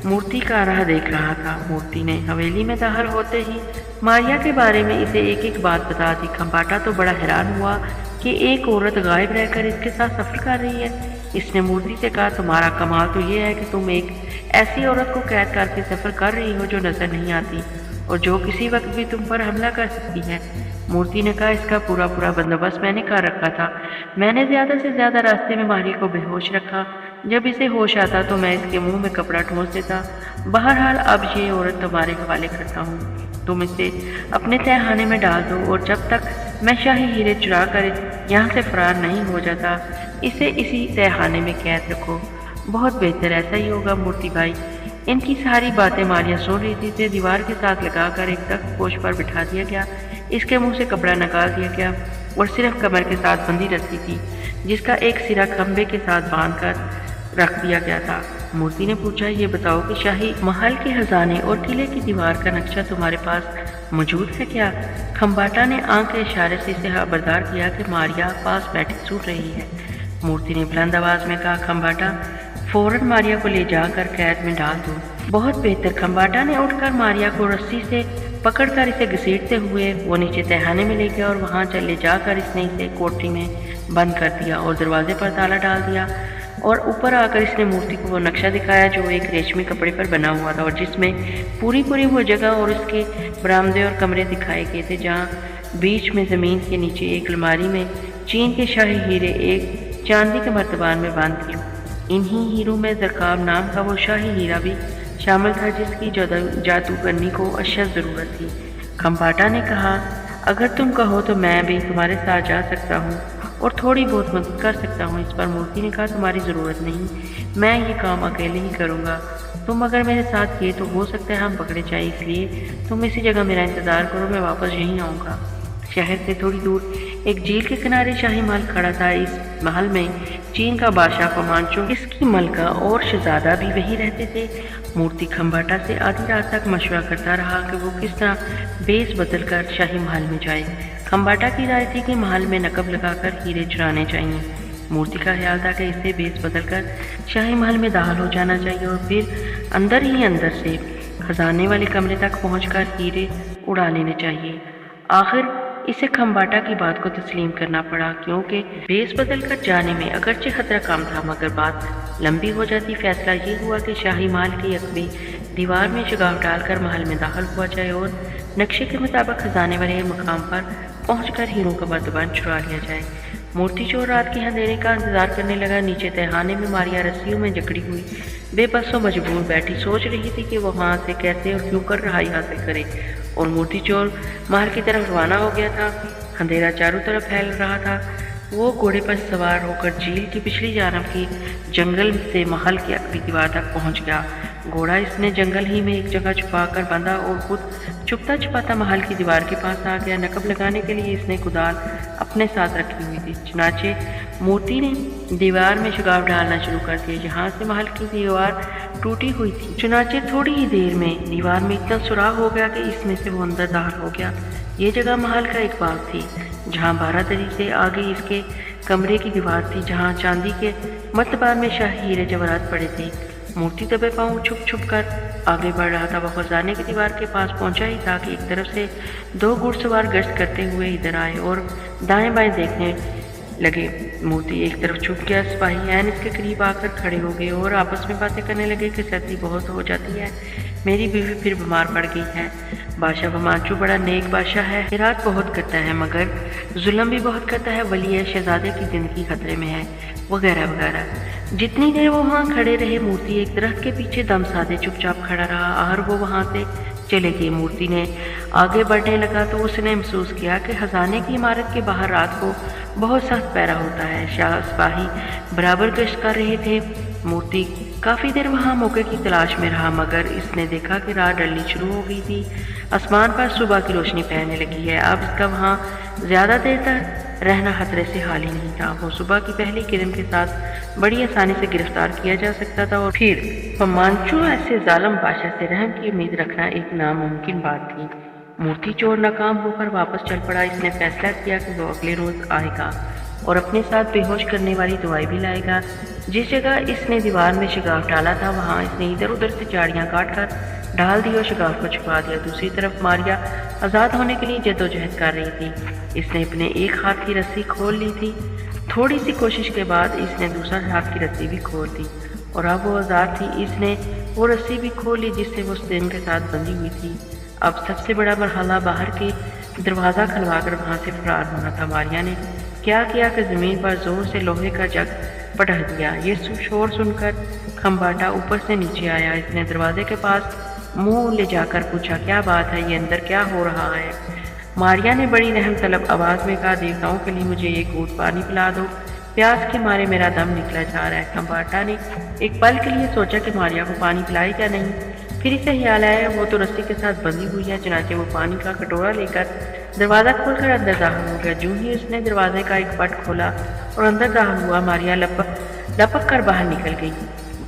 مورتی کا راہ دیکھ رہا تھا۔ مورتی نے حویلی میں داخل ہوتے ہی ماریا کے بارے میں اسے ایک ایک بات بتا دی۔ کھمباٹا تو بڑا حیران ہوا کہ ایک عورت غائب رہ کر اس کے ساتھ سفر کر رہی ہے۔ اس نے مورتی سے کہا، تمہارا کمال تو یہ ہے کہ تم ایک ایسی عورت کو قید کر کے سفر کر رہی ہو جو نظر نہیں آتی اور جو کسی وقت بھی تم پر حملہ کر سکتی ہے۔ مورتی نے کہا، اس کا پورا بندوبست میں نے کر رکھا تھا۔ میں نے زیادہ سے زیادہ راستے میں ماریا کو بے ہوش رکھا۔ جب اسے ہوش آتا تو میں اس کے منہ میں کپڑا ٹھونس دیتا۔ بہرحال اب یہ عورت تمہارے حوالے کرتا ہوں، تم اسے اپنے تہہ خانے میں ڈال دو اور جب تک میں شاہی ہیرے چرا کر یہاں سے فرار نہیں ہو جاتا اسے اسی تہہ خانے میں قید رکھو۔ بہت بہتر، ایسا ہی ہوگا مورتی بھائی۔ ان کی ساری باتیں ماریا سن رہی تھی۔ اسے دیوار کے ساتھ لگا کر ایک تخت پوش پر بٹھا دیا گیا۔ اس کے منہ سے کپڑا نکال دیا گیا اور صرف کمر کے ساتھ بندھی رسی تھی جس کا ایک سرا کھمبے کے ساتھ باندھ کر رکھ دیا گیا تھا۔ مورتی نے پوچھا، یہ بتاؤ کہ شاہی محل کے خزانے اور قلعے کی دیوار کا نقشہ تمہارے پاس موجود ہے کیا؟ کھمباٹا نے آنکھ کے اشارے سے اسے خبردار کیا کہ ماریا پاس بیٹھی سن رہی ہے۔ مورتی نے بلند آواز میں کہا، کھمباٹا فوراً ماریا کو لے جا کر قید میں ڈال دو۔ بہت بہتر۔ کھمباٹا نے اٹھ کر ماریا کو رسی سے پکڑ کر اسے گھسیٹتے ہوئے وہ نیچے تہخانے میں لے گیا اور وہاں لے جا کر اس نے اسے کوٹری میں بند کر دیا اور دروازے پر تالا ڈال دیا۔ اور اوپر آ کر اس نے مورتی کو وہ نقشہ دکھایا جو ایک ریشمی کپڑے پر بنا ہوا تھا اور جس میں پوری وہ جگہ اور اس کے برآمدے اور کمرے دکھائے گئے تھے جہاں بیچ میں زمین کے نیچے ایک الماری میں چین کے شاہی ہیرے ایک چاندی کے مرتبان میں بند تھے۔ انہی ہیروں میں زرقاب نام کا وہ شاہی ہیرا بھی شامل تھا جس کی جادوگرنی کو اشد ضرورت تھی۔ کھمباٹا نے کہا، اگر تم کہو تو میں بھی تمہارے ساتھ جا سکتا ہوں اور تھوڑی بہت مدد کر سکتا ہوں۔ اس پر مورتی نے کہا، تمہاری ضرورت نہیں، میں یہ کام اکیلے ہی کروں گا۔ تم اگر میرے ساتھ کیے تو ہو سکتا ہے ہم پکڑے جائیں، اس لیے تم اسی جگہ میرا انتظار کرو، میں واپس یہیں آؤں گا۔ شہر سے تھوڑی دور ایک جھیل کے کنارے شاہی محل کھڑا تھا۔ اس محل میں چین کا بادشاہ فمانچو، اس کی ملکہ اور شہزادہ بھی وہی رہتے تھے۔ مورتی کھمباٹا سے آدھی رات تک مشورہ کرتا رہا کہ وہ کس طرح بیس بدل کر شاہی محل میں جائے۔ کھمباٹا کی رائے تھی کہ محل میں نقب لگا کر ہیرے چرانے چاہیے۔ مورتی کا خیال تھا کہ اسے بیس بدل کر شاہی محل میں داخل ہو جانا چاہیے اور پھر اندر سے خزانے والے کمرے تک پہنچ کر ہیرے اڑا لینے چاہیے۔ آخر اسے کھمباٹا کی بات کو تسلیم کرنا پڑا کیونکہ بیس بدل کر جانے میں اگرچہ خطرہ کم تھا مگر بات لمبی ہو جاتی۔ فیصلہ یہ ہوا کہ شاہی محل کی عقبی دیوار میں شگاف ڈال کر محل میں داخل ہوا جائے اور نقشے کے مطابق خزانے والے مقام پر پہنچ کر ہیروں کا مرتبان چرا لیا جائے۔ مورتی چور رات کے اندھیرے کا انتظار کرنے لگا۔ نیچے تہخانے میں ماریا رسیوں میں جکڑی ہوئی بے بس و مجبور بیٹھی سوچ رہی تھی کہ وہ وہاں سے کیسے اور کیوں کر رہائی حاصل کرے، اور مورتی چور محل کی طرف روانہ ہو گیا تھا۔ اندھیرا چاروں طرف پھیل رہا تھا۔ وہ گھوڑے پر سوار ہو کر جھیل کی پچھلی جانب کی جنگل سے محل کی عقبی دیوار تک پہنچ گیا۔ گھوڑا اس نے جنگل ہی میں ایک جگہ چھپا کر باندھا اور خود छुपता छुपाता महल की दीवार के पास आ गया। नकब लगाने के लिए इसने कुदाल अपने साथ रखी हुई थी। चुनाचे मूर्ति ने दीवार में शगाफ डालना शुरू कर दिया जहाँ से महल की दीवार टूटी हुई थी। चुनाचे थोड़ी ही देर में दीवार में इतना सुराख हो गया कि इसमें से वो अंदर दाखिल हो गया। ये जगह महल का एक बाग थी जहाँ 12 दरी से आगे इसके कमरे की दीवार थी जहाँ चांदी के मतबार में शाही हीरे जवाहरात पड़े थे। मूर्ति दबे पाँव छुप छुप कर आगे बढ़ रहा था। वह खजाने की दीवार के पास पहुंचा ही था कि एक तरफ से 2 घुड़सवार गश्त करते हुए इधर आए और दाएं बाएं देखने लगे। मूर्ति एक तरफ छुप गया। सिपाही ऐन इसके करीब आकर खड़े हो गए और आपस में बातें करने लगे कि सर्दी बहुत हो जाती है, मेरी बीवी फिर बीमार पड़ गई है। बादशाह बमांचू बड़ा नेक बादशाह है, खैरात बहुत करता है मगर जुल्म भी बहुत करता है। वली है, शहजादे की जिंदगी खतरे में है, वगैरह वगैरह। जितनी देर वो वहाँ खड़े रहे मूर्ति एक दरख्त के पीछे दम साधे चुपचाप खड़ा रहा और वो वहाँ से चले गए। मूर्ति ने आगे बढ़ने लगा तो उसने महसूस किया कि खजाने की इमारत के बाहर रात को बहुत सख्त पहरा होता है। शाह सिपाही बराबर गश्त कर रहे थे। मूर्ति काफ़ी देर वहाँ मौके की तलाश में रहा मगर इसने देखा कि रात ढलनी शुरू हो गई थी। आसमान पर सुबह की रोशनी फैलने लगी है। अब इसका वहाँ ज़्यादा देर तक रहना खतरे से हाल ही नहीं था। वो सुबह की पहली किरण के साथ बड़ी आसानी से गिरफ्तार किया जा सकता था और फिर बमांचू ऐसे जालिम बादशाह से रहम की उम्मीद रखना एक नामुमकिन बात थी। मूर्ति चोर नाकाम होकर वापस चल पड़ा। इसने फैसला किया कि वो अगले रोज आएगा और अपने साथ बेहोश करने वाली दवाई भी लाएगा। जिस जगह इसने दीवार में शगाफ डाला था वहाँ इसने इधर उधर से झाड़ियाँ काट कर डाल दी और शगाफ को छुपा दिया। दूसरी तरफ मारिया आज़ाद होने के लिए जद्दोजहद कर रही थी। इसने अपने एक हाथ की रस्सी खोल ली थी। थोड़ी सी कोशिश के बाद इसने दूसरा हाथ की रस्सी भी खोल दी और अब वो आज़ाद थी। इसने वो रस्सी भी खोल ली जिससे वो स्टेम के साथ बंधी हुई थी। अब सबसे बड़ा मरहला बाहर के दरवाज़ा खुलवाकर वहाँ से फरार होना था। मारिया ने क्या किया कि ज़मीन पर जोर से लोहे का जग पटक दिया। ये शोर सुनकर खम्बाटा ऊपर से नीचे आया। इसने दरवाजे के पास मुंह ले जाकर पूछा, क्या बात है, ये अंदर क्या हो रहा है? मारिया ने बड़ी रहम तलब आवाज़ में कहा, देवताओं के लिए मुझे एक घूंट पानी पिला दो, प्यास के मारे मेरा दम निकला जा रहा है। खम्बाटा ने एक पल के लिए सोचा कि मारिया को पानी पिलाए क्या नहीं, फिर इसे ख्याल आया वो तो रस्सी के साथ बंधी हुई है। चुनाचे वो पानी का कटोरा लेकर दरवाज़ा खोलकर अंदर दाखिल हो गया। जो ही उसने दरवाजे का एक पट खोला और अंदर दाखिल हुआ, मारिया लपक कर बाहर निकल गई।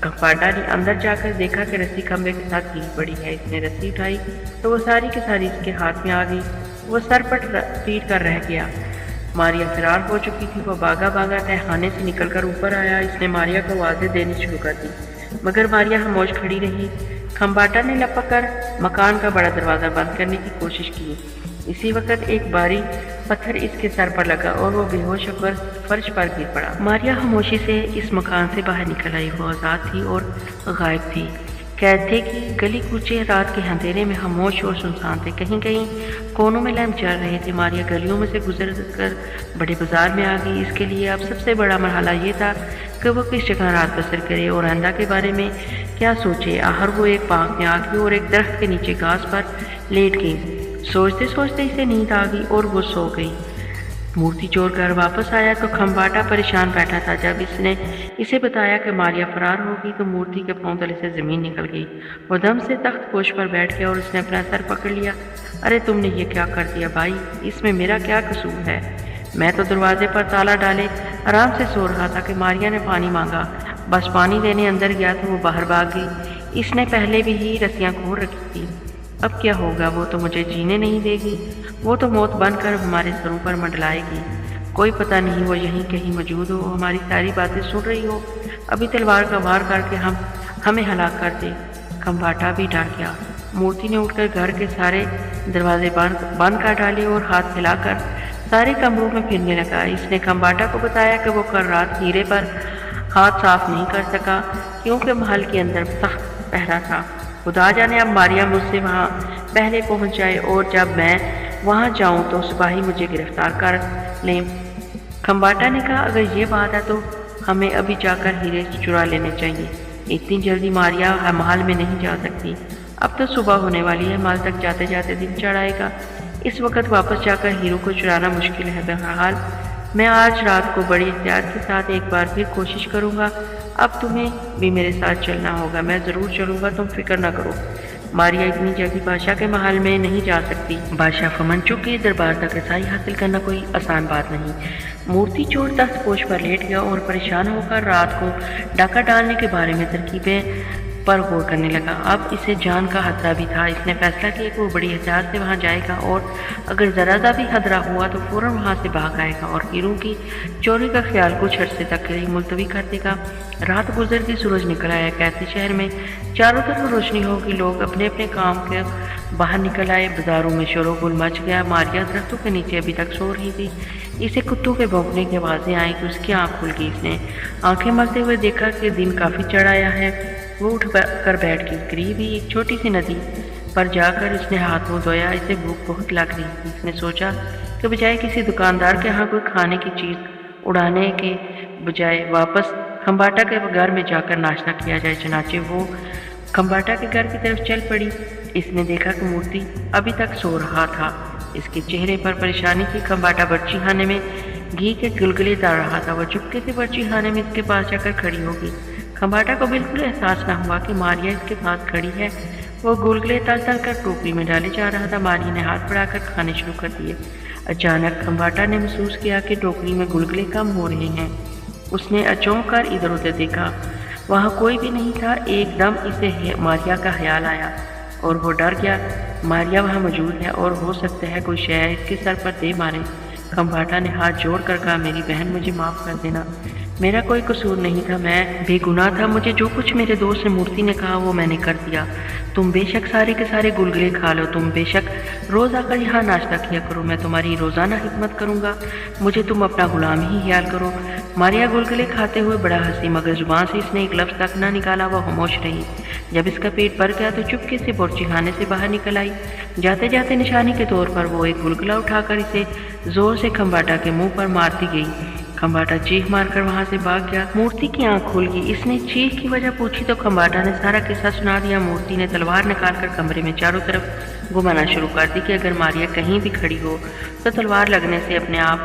खम्बाटा ने अंदर जाकर देखा कि रस्सी खंबे के साथ गिर पड़ी है। इसने रस्सी उठाई तो वो सारी की सारी इसके हाथ में आ गई। वो सर पर पीट कर रह गया। मारिया फरार हो चुकी थी। वो भागा भागा तहखाने से निकलकर ऊपर आया। इसने मारिया को आवाज़ें देनी शुरू कर दी मगर मारिया खामोश खड़ी रही। खम्बाटा ने लपक कर मकान का बड़ा दरवाज़ा बंद करने की कोशिश की। इसी वक्त एक भारी पत्थर इसके सर पर लगा और वो बेहोश होकर फर्श पर गिर पड़ा। मारिया खामोशी से इस मकान से बाहर निकल आई। वो आज़ाद थी और गायब थी। कैद थे कि गली कूचे रात के अंधेरे में खामोश और सुनसान थे। कहीं कहीं कोनों में लैंप जल रहे थे। मारिया गलियों में से गुजर कर बड़े बाजार में आ गई। इसके लिए अब सबसे बड़ा मरहला ये था कि वो किस जगह रात बसर करे और आइंदा के बारे में क्या सोचे। आखिर वो एक बाग में आ गई और एक दरख्त के नीचे घास पर लेट गई। सोचते सोचते इसे नींद आ गई और वो सो गई। मूर्ति चोर घर वापस आया तो खम्बाटा परेशान बैठा था। जब इसने इसे बताया कि मारिया फरार हो गई तो मूर्ति के पांव तले से ज़मीन निकल गई। वो दम से तख्त पोश पर बैठ गया और उसने अपना सर पकड़ लिया। अरे तुमने ये क्या कर दिया भाई, इसमें मेरा क्या कसूर है? मैं तो दरवाजे पर ताला डाले आराम से सो रहा था कि मारिया ने पानी मांगा। बस पानी देने अंदर गया तो वो बाहर भाग गई। इसने पहले भी ही रस्सियाँ खोल रखी थी। अब क्या होगा? वो तो मुझे जीने नहीं देगी। वो तो मौत बनकर हमारे सरों पर मंडलाएगी। कोई पता नहीं वो यहीं कहीं मौजूद हो, हमारी सारी बातें सुन रही हो। अभी तलवार का वार करके हमें हलाक कर दे। खम्बाटा भी डर गया। मूर्ति ने उठकर घर के सारे दरवाजे बंद कर डाले और हाथ हिलाकर सारे कमरों में फिरने लगा। इसने खम्बाटा को बताया कि वो कल रात हीरे पर हाथ साफ नहीं कर सका क्योंकि महल के अंदर सख्त पहरा था। खुदा जाने अब मारिया मुझसे वहाँ पहले पहुँच जाए और जब मैं वहाँ जाऊँ तो सिपाही मुझे गिरफ्तार कर लें। खम्बाटा ने कहा, अगर ये बात है तो हमें अभी जाकर हीरे चुरा लेने चाहिए। इतनी जल्दी मारिया महल में नहीं जा सकती। अब तो सुबह होने वाली है। महल तक जाते जाते दिन चढ़ आएगा। इस वक्त वापस जाकर हीरो को चुराना मुश्किल है। बहरहाल मैं आज रात को बड़ी एहतियात के साथ एक बार फिर कोशिश करूँगा। अब तुम्हें भी मेरे साथ चलना होगा। मैं ज़रूर चलूँगा, तुम फिक्र ना करो। ماریا اتنی جلدی بادشاہ کے محل میں نہیں جا سکتی۔ بادشاہ فمنچو کے دربار تک رسائی حاصل کرنا کوئی آسان بات نہیں۔ مورتی چور تخت پوش پر لیٹ گیا اور پریشان ہو کر رات کو ڈاکہ ڈالنے کے بارے میں ترکیبیں پر غور کرنے لگا۔ اب اسے جان کا خطرہ بھی تھا۔ اس نے فیصلہ کیا کہ وہ بڑی احتیاط سے وہاں جائے گا اور اگر ذرا سا بھی خطرہ ہوا تو فوراً وہاں سے بھاگ آئے گا اور ہیروں کی چوری کا خیال کچھ عرصے تک کے لیے ملتوی کر دے گا۔ رات گزرتی سورج نکل آیا۔ کیسے شہر میں چاروں طرف روشنی ہوگی، لوگ اپنے اپنے کام کے باہر نکل آئے، بازاروں میں شور و گل مچ گیا۔ ماریا درختوں کے نیچے ابھی تک سو رہی تھی۔ اسے کتوں کے بھونکنے کی آوازیں آئیں کہ اس کی آنکھ کھل گئی۔ اس نے آنکھیں ملتے ہوئے دیکھا کہ دن کافی چڑھ آیا ہے۔ وہ اٹھ کر بیٹھ گئی۔ قریب ہی ایک چھوٹی سی ندی پر جا کر اس نے ہاتھ منہ دھویا۔ اسے بھوک بہت لگ رہی تھی۔ اس نے سوچا کہ بجائے کسی دکاندار کے ہاں کوئی کھانے کی چیز اڑانے کے بجائے واپس کھمباٹا کے گھر میں جا کر ناشتہ کیا جائے۔ چنانچہ وہ کھمباٹا کے گھر کی طرف چل پڑی۔ اس نے دیکھا کہ مورتی ابھی تک سو رہا تھا۔ اس کے چہرے پر پریشانی تھی۔ کھمباٹا برچی خانے میں گھی کے گلگلے ڈال رہا تھا۔ وہ چپکے سے برچی خانے میں اس کے پاس جا کر کھڑی ہو گئی۔ کھمباٹا کو بالکل احساس نہ ہوا کہ ماریا اس کے پاس کھڑی ہے۔ وہ گلگلے تل تل کر ٹوکری میں ڈالے جا رہا تھا۔ ماریا نے ہاتھ بڑھا کر کھانے شروع کر دیے۔ اچانک کھمباٹا نے محسوس کیا کہ ٹوکری میں گلگلے کم ہو رہے ہیں۔ اس نے اچونک کر ادھر ادھر دیکھا، وہاں کوئی بھی نہیں تھا۔ ایک دم اسے ماریا کا خیال آیا اور وہ ڈر گیا۔ ماریا وہاں موجود ہے اور ہو سکتا ہے کوئی شے اس کے سر پر دے مارے۔ کھمباٹا نے ہاتھ جوڑ کر کہا، میری بہن مجھے معاف کر دینا، میرا کوئی قصور نہیں تھا، میں بے گناہ تھا۔ مجھے جو کچھ میرے دوست مورتی نے کہا وہ میں نے کر دیا۔ تم بے شک سارے کے سارے گلگلے کھا لو، تم بے شک روز آ کر یہاں ناشتہ کیا کرو، میں تمہاری روزانہ خدمت کروں گا، مجھے تم اپنا غلام ہی خیال کرو۔ ماریا گلگلے کھاتے ہوئے بڑا ہنسی، مگر زبان سے اس نے ایک لفظ تک نہ نکالا۔ وہ خاموش رہی۔ جب اس کا پیٹ بھر گیا تو چپکے سے برچی خانے سے باہر نکل آئی۔ جاتے جاتے نشانی کے طور پر وہ ایک گلگلا اٹھا کر اسے زور سے کھمباٹا کے منہ پر مارتی گئی۔ کھمباٹا چیخ مار کر وہاں سے بھاگ گیا۔ مورتی کی آنکھ کھل گئی۔ اس نے چیخ کی وجہ پوچھی تو کھمباٹا نے سارا قصہ سنا دیا۔ مورتی نے تلوار نکال کر کمرے میں چاروں طرف گھمانا شروع کر دی کہ اگر ماریا کہیں بھی کھڑی ہو تو تلوار لگنے سے اپنے آپ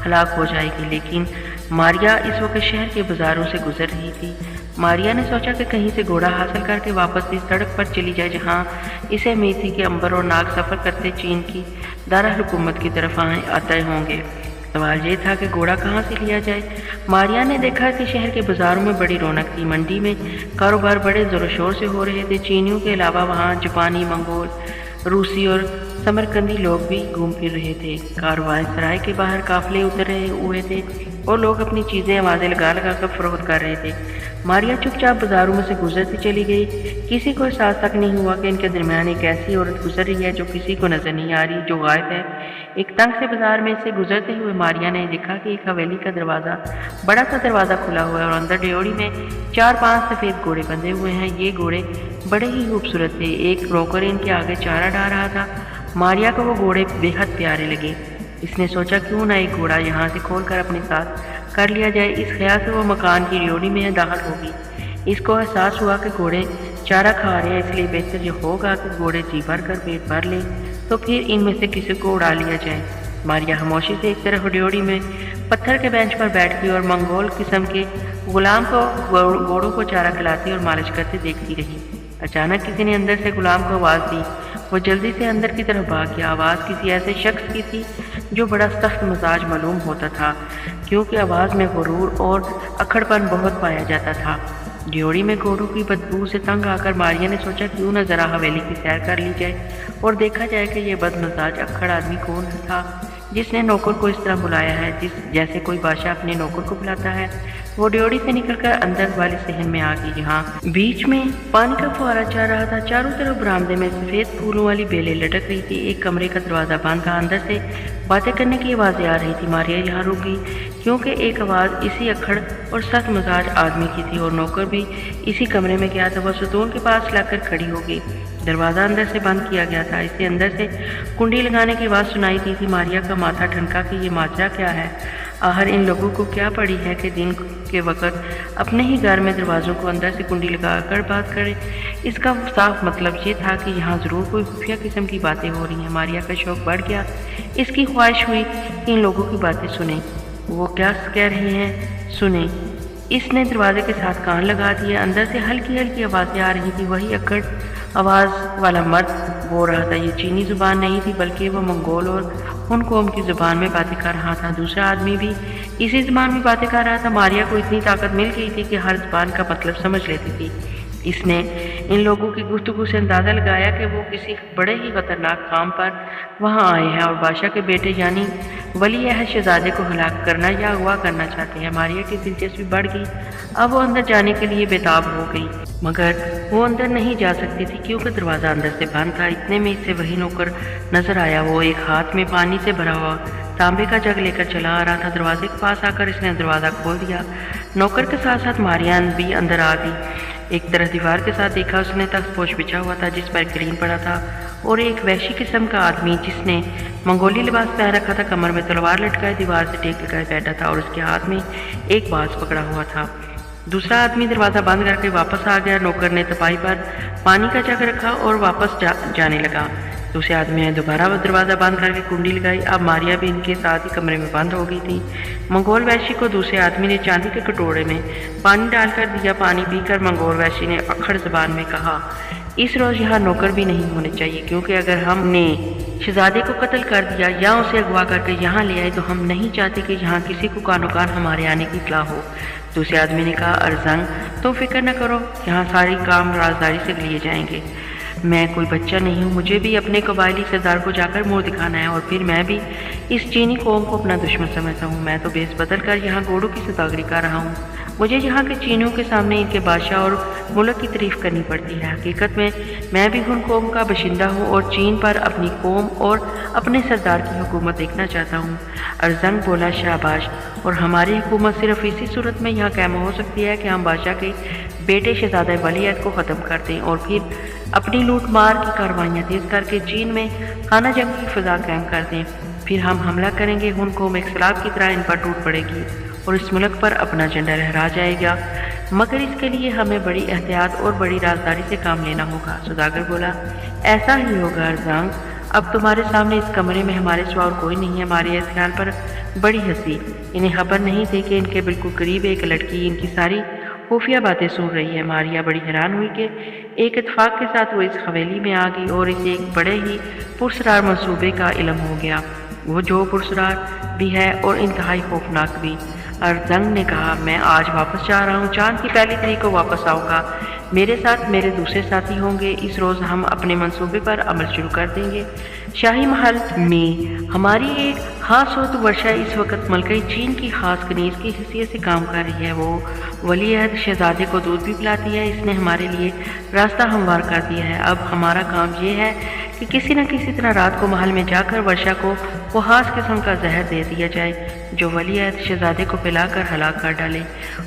ہلاک ہو جائے گی۔ لیکن ماریا اس وقت شہر کے بازاروں سے گزر رہی تھی۔ ماریا نے سوچا کہ کہیں سے گھوڑا حاصل کر کے واپس اس سڑک پر چلی جائے جہاں اسے امید تھی کہ امبر اور ناگ سفر کرتے چین کی دارالحکومت کی طرف آتے ہوں گے۔ سوال یہ تھا کہ گھوڑا کہاں سے لیا جائے۔ ماریا نے دیکھا کہ شہر کے بازاروں میں بڑی رونق تھی۔ منڈی میں کاروبار بڑے زور و شور سے ہو رہے تھے۔ چینیوں کے علاوہ وہاں جاپانی، منگول، روسی اور سمرقندی لوگ بھی گھوم پھر رہے تھے۔ کاروان سرائے کے باہر قافلے اتر رہے ہوئے تھے اور لوگ اپنی چیزیں آوازیں لگا لگا کر فروخت کر رہے تھے۔ ماریا چپ چاپ بازاروں میں سے گزرتی چلی گئی۔ کسی کو احساس تک نہیں ہوا کہ ان کے درمیان ایک ایسی عورت گزر رہی ہے جو کسی کو نظر نہیں آ رہی، جو غائب ہے۔ ایک تنگ سے بازار میں سے گزرتے ہوئے ماریا نے دیکھا کہ ایک حویلی کا دروازہ، بڑا سا دروازہ کھلا ہوا ہے اور اندر ڈیوڑی میں 4-5 سفید گھوڑے بندھے ہوئے ہیں۔ یہ گھوڑے بڑے ہی خوبصورت تھے۔ ایک نوکر ان کے آگے چارہ ڈال رہا تھا۔ ماریا کو وہ گھوڑے بے حد پیارے لگے۔ اس نے سوچا کیوں نہ ایک گھوڑا یہاں سے کھول کر اپنے ساتھ کر لیا جائے۔ اس خیال سے وہ مکان کی ڈیوڑی میں داخل ہوگی۔ اس کو احساس ہوا کہ گھوڑے چارہ کھا رہے ہیں، اس لیے بہتر یہ ہوگا کہ گھوڑے جی بھر کر پیٹ بھر لیں تو پھر ان میں سے کسی کو اڑا لیا جائے۔ ماریا خاموشی سے ایک طرف ڈیوڑی میں پتھر کے بینچ پر بیٹھ گئی اور منگول قسم کے غلام کو گھوڑوں کو چارہ کھلاتی اور مالش کرتے دیکھتی رہی۔ اچانک کسی نے اندر سے غلام کو آواز دی۔ وہ جلدی سے اندر کی طرف بھاگ گیا۔ آواز کسی ایسے شخص کی تھی جو بڑا سخت مزاج معلوم ہوتا تھا، کیونکہ آواز میں غرور اور اکڑ پن بہت پایا جاتا تھا۔ ڈیوڑی میں گھوڑوں کی بدبو سے تنگ آ کر ماریا نے سوچا کیوں نہ ذرا حویلی کی سیر کر لی جائے اور دیکھا جائے کہ یہ بد مزاج اکڑ آدمی کون تھا جس نے نوکر کو اس طرح بلایا ہے، جیسے کوئی بادشاہ اپنے نوکر کو بلاتا ہے۔ وہ ڈیوڑی سے نکل کر اندر والے صحن میں آ گئی جہاں بیچ میں پانی کا فوارہ چل رہا تھا۔ چاروں طرف برآمدے میں سفید پھولوں والی بیلیں لٹک رہی تھی۔ ایک کمرے کا دروازہ بند تھا، اندر سے باتیں کرنے کی آوازیں آ رہی تھی۔ ماریا یہاں رک گئی کیونکہ ایک آواز اسی اکڑ اور سخت مزاج آدمی کی تھی اور نوکر بھی اسی کمرے میں گیا تھا۔ وہ ستون کے پاس لا کر کھڑی ہو گئی۔ دروازہ اندر سے بند کیا گیا تھا۔ اسے اندر سے کنڈی لگانے کی آواز سنائی دی تھی۔ ماریا کا ماتھا ٹھنکا کہ یہ ماجرا کیا ہے؟ آخر ان لوگوں کو کیا پڑی ہے کہ دن کے وقت اپنے ہی گھر میں دروازوں کو اندر سے کنڈی لگا کر بات کرے؟ اس کا صاف مطلب یہ تھا کہ یہاں ضرور کوئی خفیہ قسم کی باتیں ہو رہی ہیں۔ ماریا کا شوق بڑھ گیا۔ اس کی خواہش ہوئی کہ ان لوگوں کی باتیں سنیں، وہ کیا کہہ رہے ہیں سنیں۔ اس نے دروازے کے ساتھ کان لگا دیا۔ اندر سے ہلکی ہلکی آوازیں آ رہی تھی، وہی اکڑ आवाज़ वाला मर्द बोल रहा था। ये चीनी ज़ुबान नहीं थी बल्कि वो मंगोल और उन कौम की ज़ुबान में बातें कर रहा था। दूसरा आदमी भी इसी ज़ुबान में बातें कर रहा था। मारिया को इतनी ताकत मिल गई थी कि हर ज़ुबान का मतलब समझ लेती थी। इसने इन लोगों की गुफ्तगू से अंदाज़ा लगाया कि वो किसी बड़े ही ख़तरनाक काम पर वहाँ आए हैं और बादशाह के बेटे यानी वली अहद शहजादे को हलाक करना या अगवा करना चाहते हैं। मारिया की दिलचस्पी बढ़ गई। अब वो अंदर जाने के लिए बेताब हो गई, मगर वो अंदर नहीं जा सकती थी क्योंकि दरवाज़ा अंदर से बंद था। इतने में इससे वही नौकर नजर आया। वो एक हाथ में पानी से भरा हुआ तांबे का जग लेकर चला आ रहा था। दरवाजे के पास आकर इसने दरवाज़ा खोल दिया। नौकर के साथ साथ मारिया भी अंदर आ गई। एक तरफ दीवार के साथ देखा उसने तख्तपोश बिछा हुआ था जिस पर कलीन पड़ा था और एक वैशी किस्म का आदमी जिसने मंगोली लिबास पहन रखा था कमर में तलवार लटकाए दीवार से टेक लगाए बैठा था और उसके हाथ में एक बाज पकड़ा हुआ था। दूसरा आदमी दरवाज़ा बंद करके वापस आ गया। नौकर ने तपाई पर पानी का जग रखा और वापस जाने लगा। दूसरे आदमी ने दोबारा दरवाज़ा बंद करके कुंडी लगाई। अब मारिया भी इनके साथ ही कमरे में बंद हो गई थी। मंगोल वैशी को दूसरे आदमी ने चांदी के कटोरे में पानी डालकर दिया। पानी पीकर मंगोल वैशी ने अक्खड़ ज़बान में कहा, इस रोज़ यहाँ नौकर भी नहीं होने चाहिए क्योंकि अगर हमने शहजादे को कत्ल कर दिया या उसे अगवा करके यहाँ ले आए तो हम नहीं चाहते कि यहाँ किसी को कानो कान हमारे आने की इत्तला हो। दूसरे आदमी ने कहा, अरजंग तुम फिक्र न करो, यहाँ सारी काम राजदारी से लिए जाएंगे। मैं कोई बच्चा नहीं हूँ, मुझे भी अपने कबायली सरदार को जाकर मुँह दिखाना है और फिर मैं भी इस चीनी कौम को अपना दुश्मन समझता हूँ। मैं तो बेस बदल कर यहाँ घोड़ों की सौदागरी कर रहा हूँ। मुझे यहाँ के चीनियों के सामने इनके बादशाह और मुल्क की तारीफ करनी पड़ती है। हकीकत में मैं भी उन कौम का बशिंदा हूँ और चीन पर अपनी कौम और अपने सरदार की हुकूमत देखना चाहता हूँ। अरजंग बोला, शाबाश, और हमारी हुकूमत सिर्फ इसी सूरत में यहाँ कायम हो सकती है कि हम बादशाह के बेटे शहजादा वली अहद को ख़त्म कर दें और फिर अपनी लूट मार की कार्रवाइयाँ तेज़ करके चीन में खाना जंग की फ़िज़ा कायम कर दें। फिर हम हमला करेंगे, उन कौम एक सैलाब की तरह इन पर टूट पड़ेगी और इस मुल्क पर अपना झंडा लहरा जाएगा। मगर इसके लिए हमें बड़ी एहतियात और बड़ी राजदारी से काम लेना होगा। सौदागर बोला, ऐसा ही होगा अरजंग, अब तुम्हारे सामने इस कमरे में हमारे सिवा और कोई नहीं है। हमारे इस ख्याल पर बड़ी हंसी। इन्हें खबर नहीं थी कि इनके बिल्कुल करीब एक लड़की इनकी सारी खुफिया बातें सुन रही है। मारिया बड़ी हैरान हुई कि एक इत्तेफाक के साथ वो इस हवेली में आ गई और इसे एक बड़े ही पुरस्कार मंसूबे का इल्म हो गया, वो जो पुरस्कार भी है और इंतहाई खौफनाक भी। अरजंग ने कहा, मैं आज वापस जा रहा हूँ, चांद की पहली तारीख को वापस आऊँगा। मेरे साथ मेरे दूसरे साथी होंगे। इस रोज़ हम अपने मंसूबे पर अमल शुरू कर देंगे। शाही महल में हमारी एक खास सोत वर्षा इस वक्त मलकई चीन की खास कनीज़ की हैसियत से काम कर रही है। वो वली अहद शहजादे को दूध भी पिलाती है। इसने हमारे लिए रास्ता हमवार कर दिया है। अब हमारा काम ये है कि किसी न किसी तरह रात को महल में जाकर वर्षा को वो खास किस्म का जहर दे दिया जाए जो वली अहद शहजादे को पिलाकर हलाक कर डाले,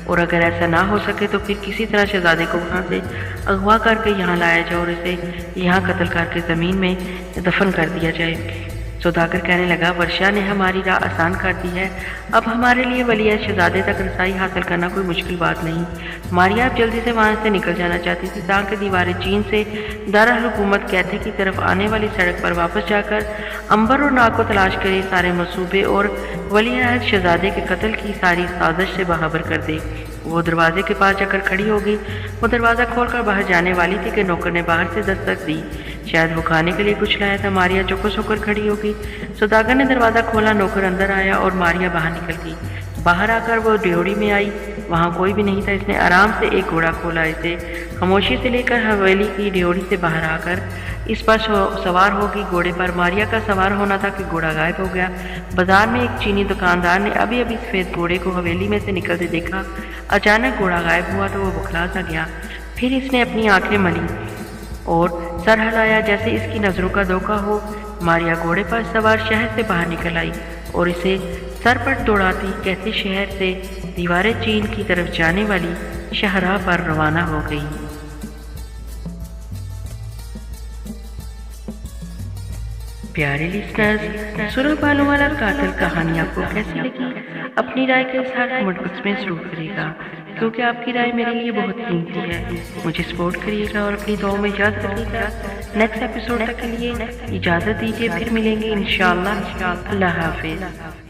और अगर ऐसा ना हो सके तो फिर किसी तरह शहजादे को वहाँ से अगवा करके यहाँ लाया जाए और इसे यहाँ कत्ल करके ज़मीन में दफन कर दिया जाए। सौदागर कहने लगा, वर्षा ने हमारी राह आसान कर दी है। अब हमारे लिए वली अहद शहजादे तक रसाई हासिल करना कोई मुश्किल बात नहीं। मारिया अब जल्दी से वहाँ से निकल जाना चाहती थी ताकि दीवारें चीन से दारुल हुकूमत कैथे की तरफ आने वाली सड़क पर वापस जाकर अंबर और नाग को तलाश करे, सारे मंसूबे और वली अहद शहजादे के कत्ल की सारी साजिश से बाखबर कर दे। वो दरवाजे के पास जाकर खड़ी हो गई। वो दरवाज़ा खोलकर बाहर जाने वाली थी कि नौकर ने बाहर से दस्तक दी। शायद वो खाने के लिए कुछ लाया था। मारिया चौकस होकर खड़ी हो गई। सौदागर ने दरवाज़ा खोला, नौकर अंदर आया और मारिया बाहर निकल गई। बाहर आकर वो ड्योढ़ी में आई, वहाँ कोई भी नहीं था। इसने आराम से एक घोड़ा खोला, इसे खामोशी से लेकर हवेली की ड्योढ़ी से बाहर आकर इस पर सवार हो गई। घोड़े पर मारिया का सवार होना था कि घोड़ा गायब हो गया। बाजार में एक चीनी दुकानदार ने अभी अभी सफ़ेद घोड़े को हवेली में से निकलते देखा। अचानक घोड़ा गायब हुआ तो वो बुखला सा गया। फिर इसने अपनी आंखें मली और सर हिलाया जैसे इसकी नज़रों का धोखा हो। मारिया घोड़े पर सवार शहर से बाहर निकल आई और इसे सर पर दौड़ाती कहते शहर से दीवारें चीन की तरफ जाने वाली शाहराह पर रवाना हो गई। प्यारे लिसनर्स, सूरह बालूवाला कातिल कहानी आपको कैसी लगी? अपनी राय के साथ कमेंट बॉक्स में जरूर करिएगा क्योंकि आपकी राय मेरे लिए बहुत कीमती है। मुझे सपोर्ट करिएगा और अपनी दुआओं में याद रखिएगा। नेक्स्ट एपिसोड तक के लिए इजाज़त दीजिए, फिर मिलेंगे इंशाअल्लाह। अल्लाह हाफिज़।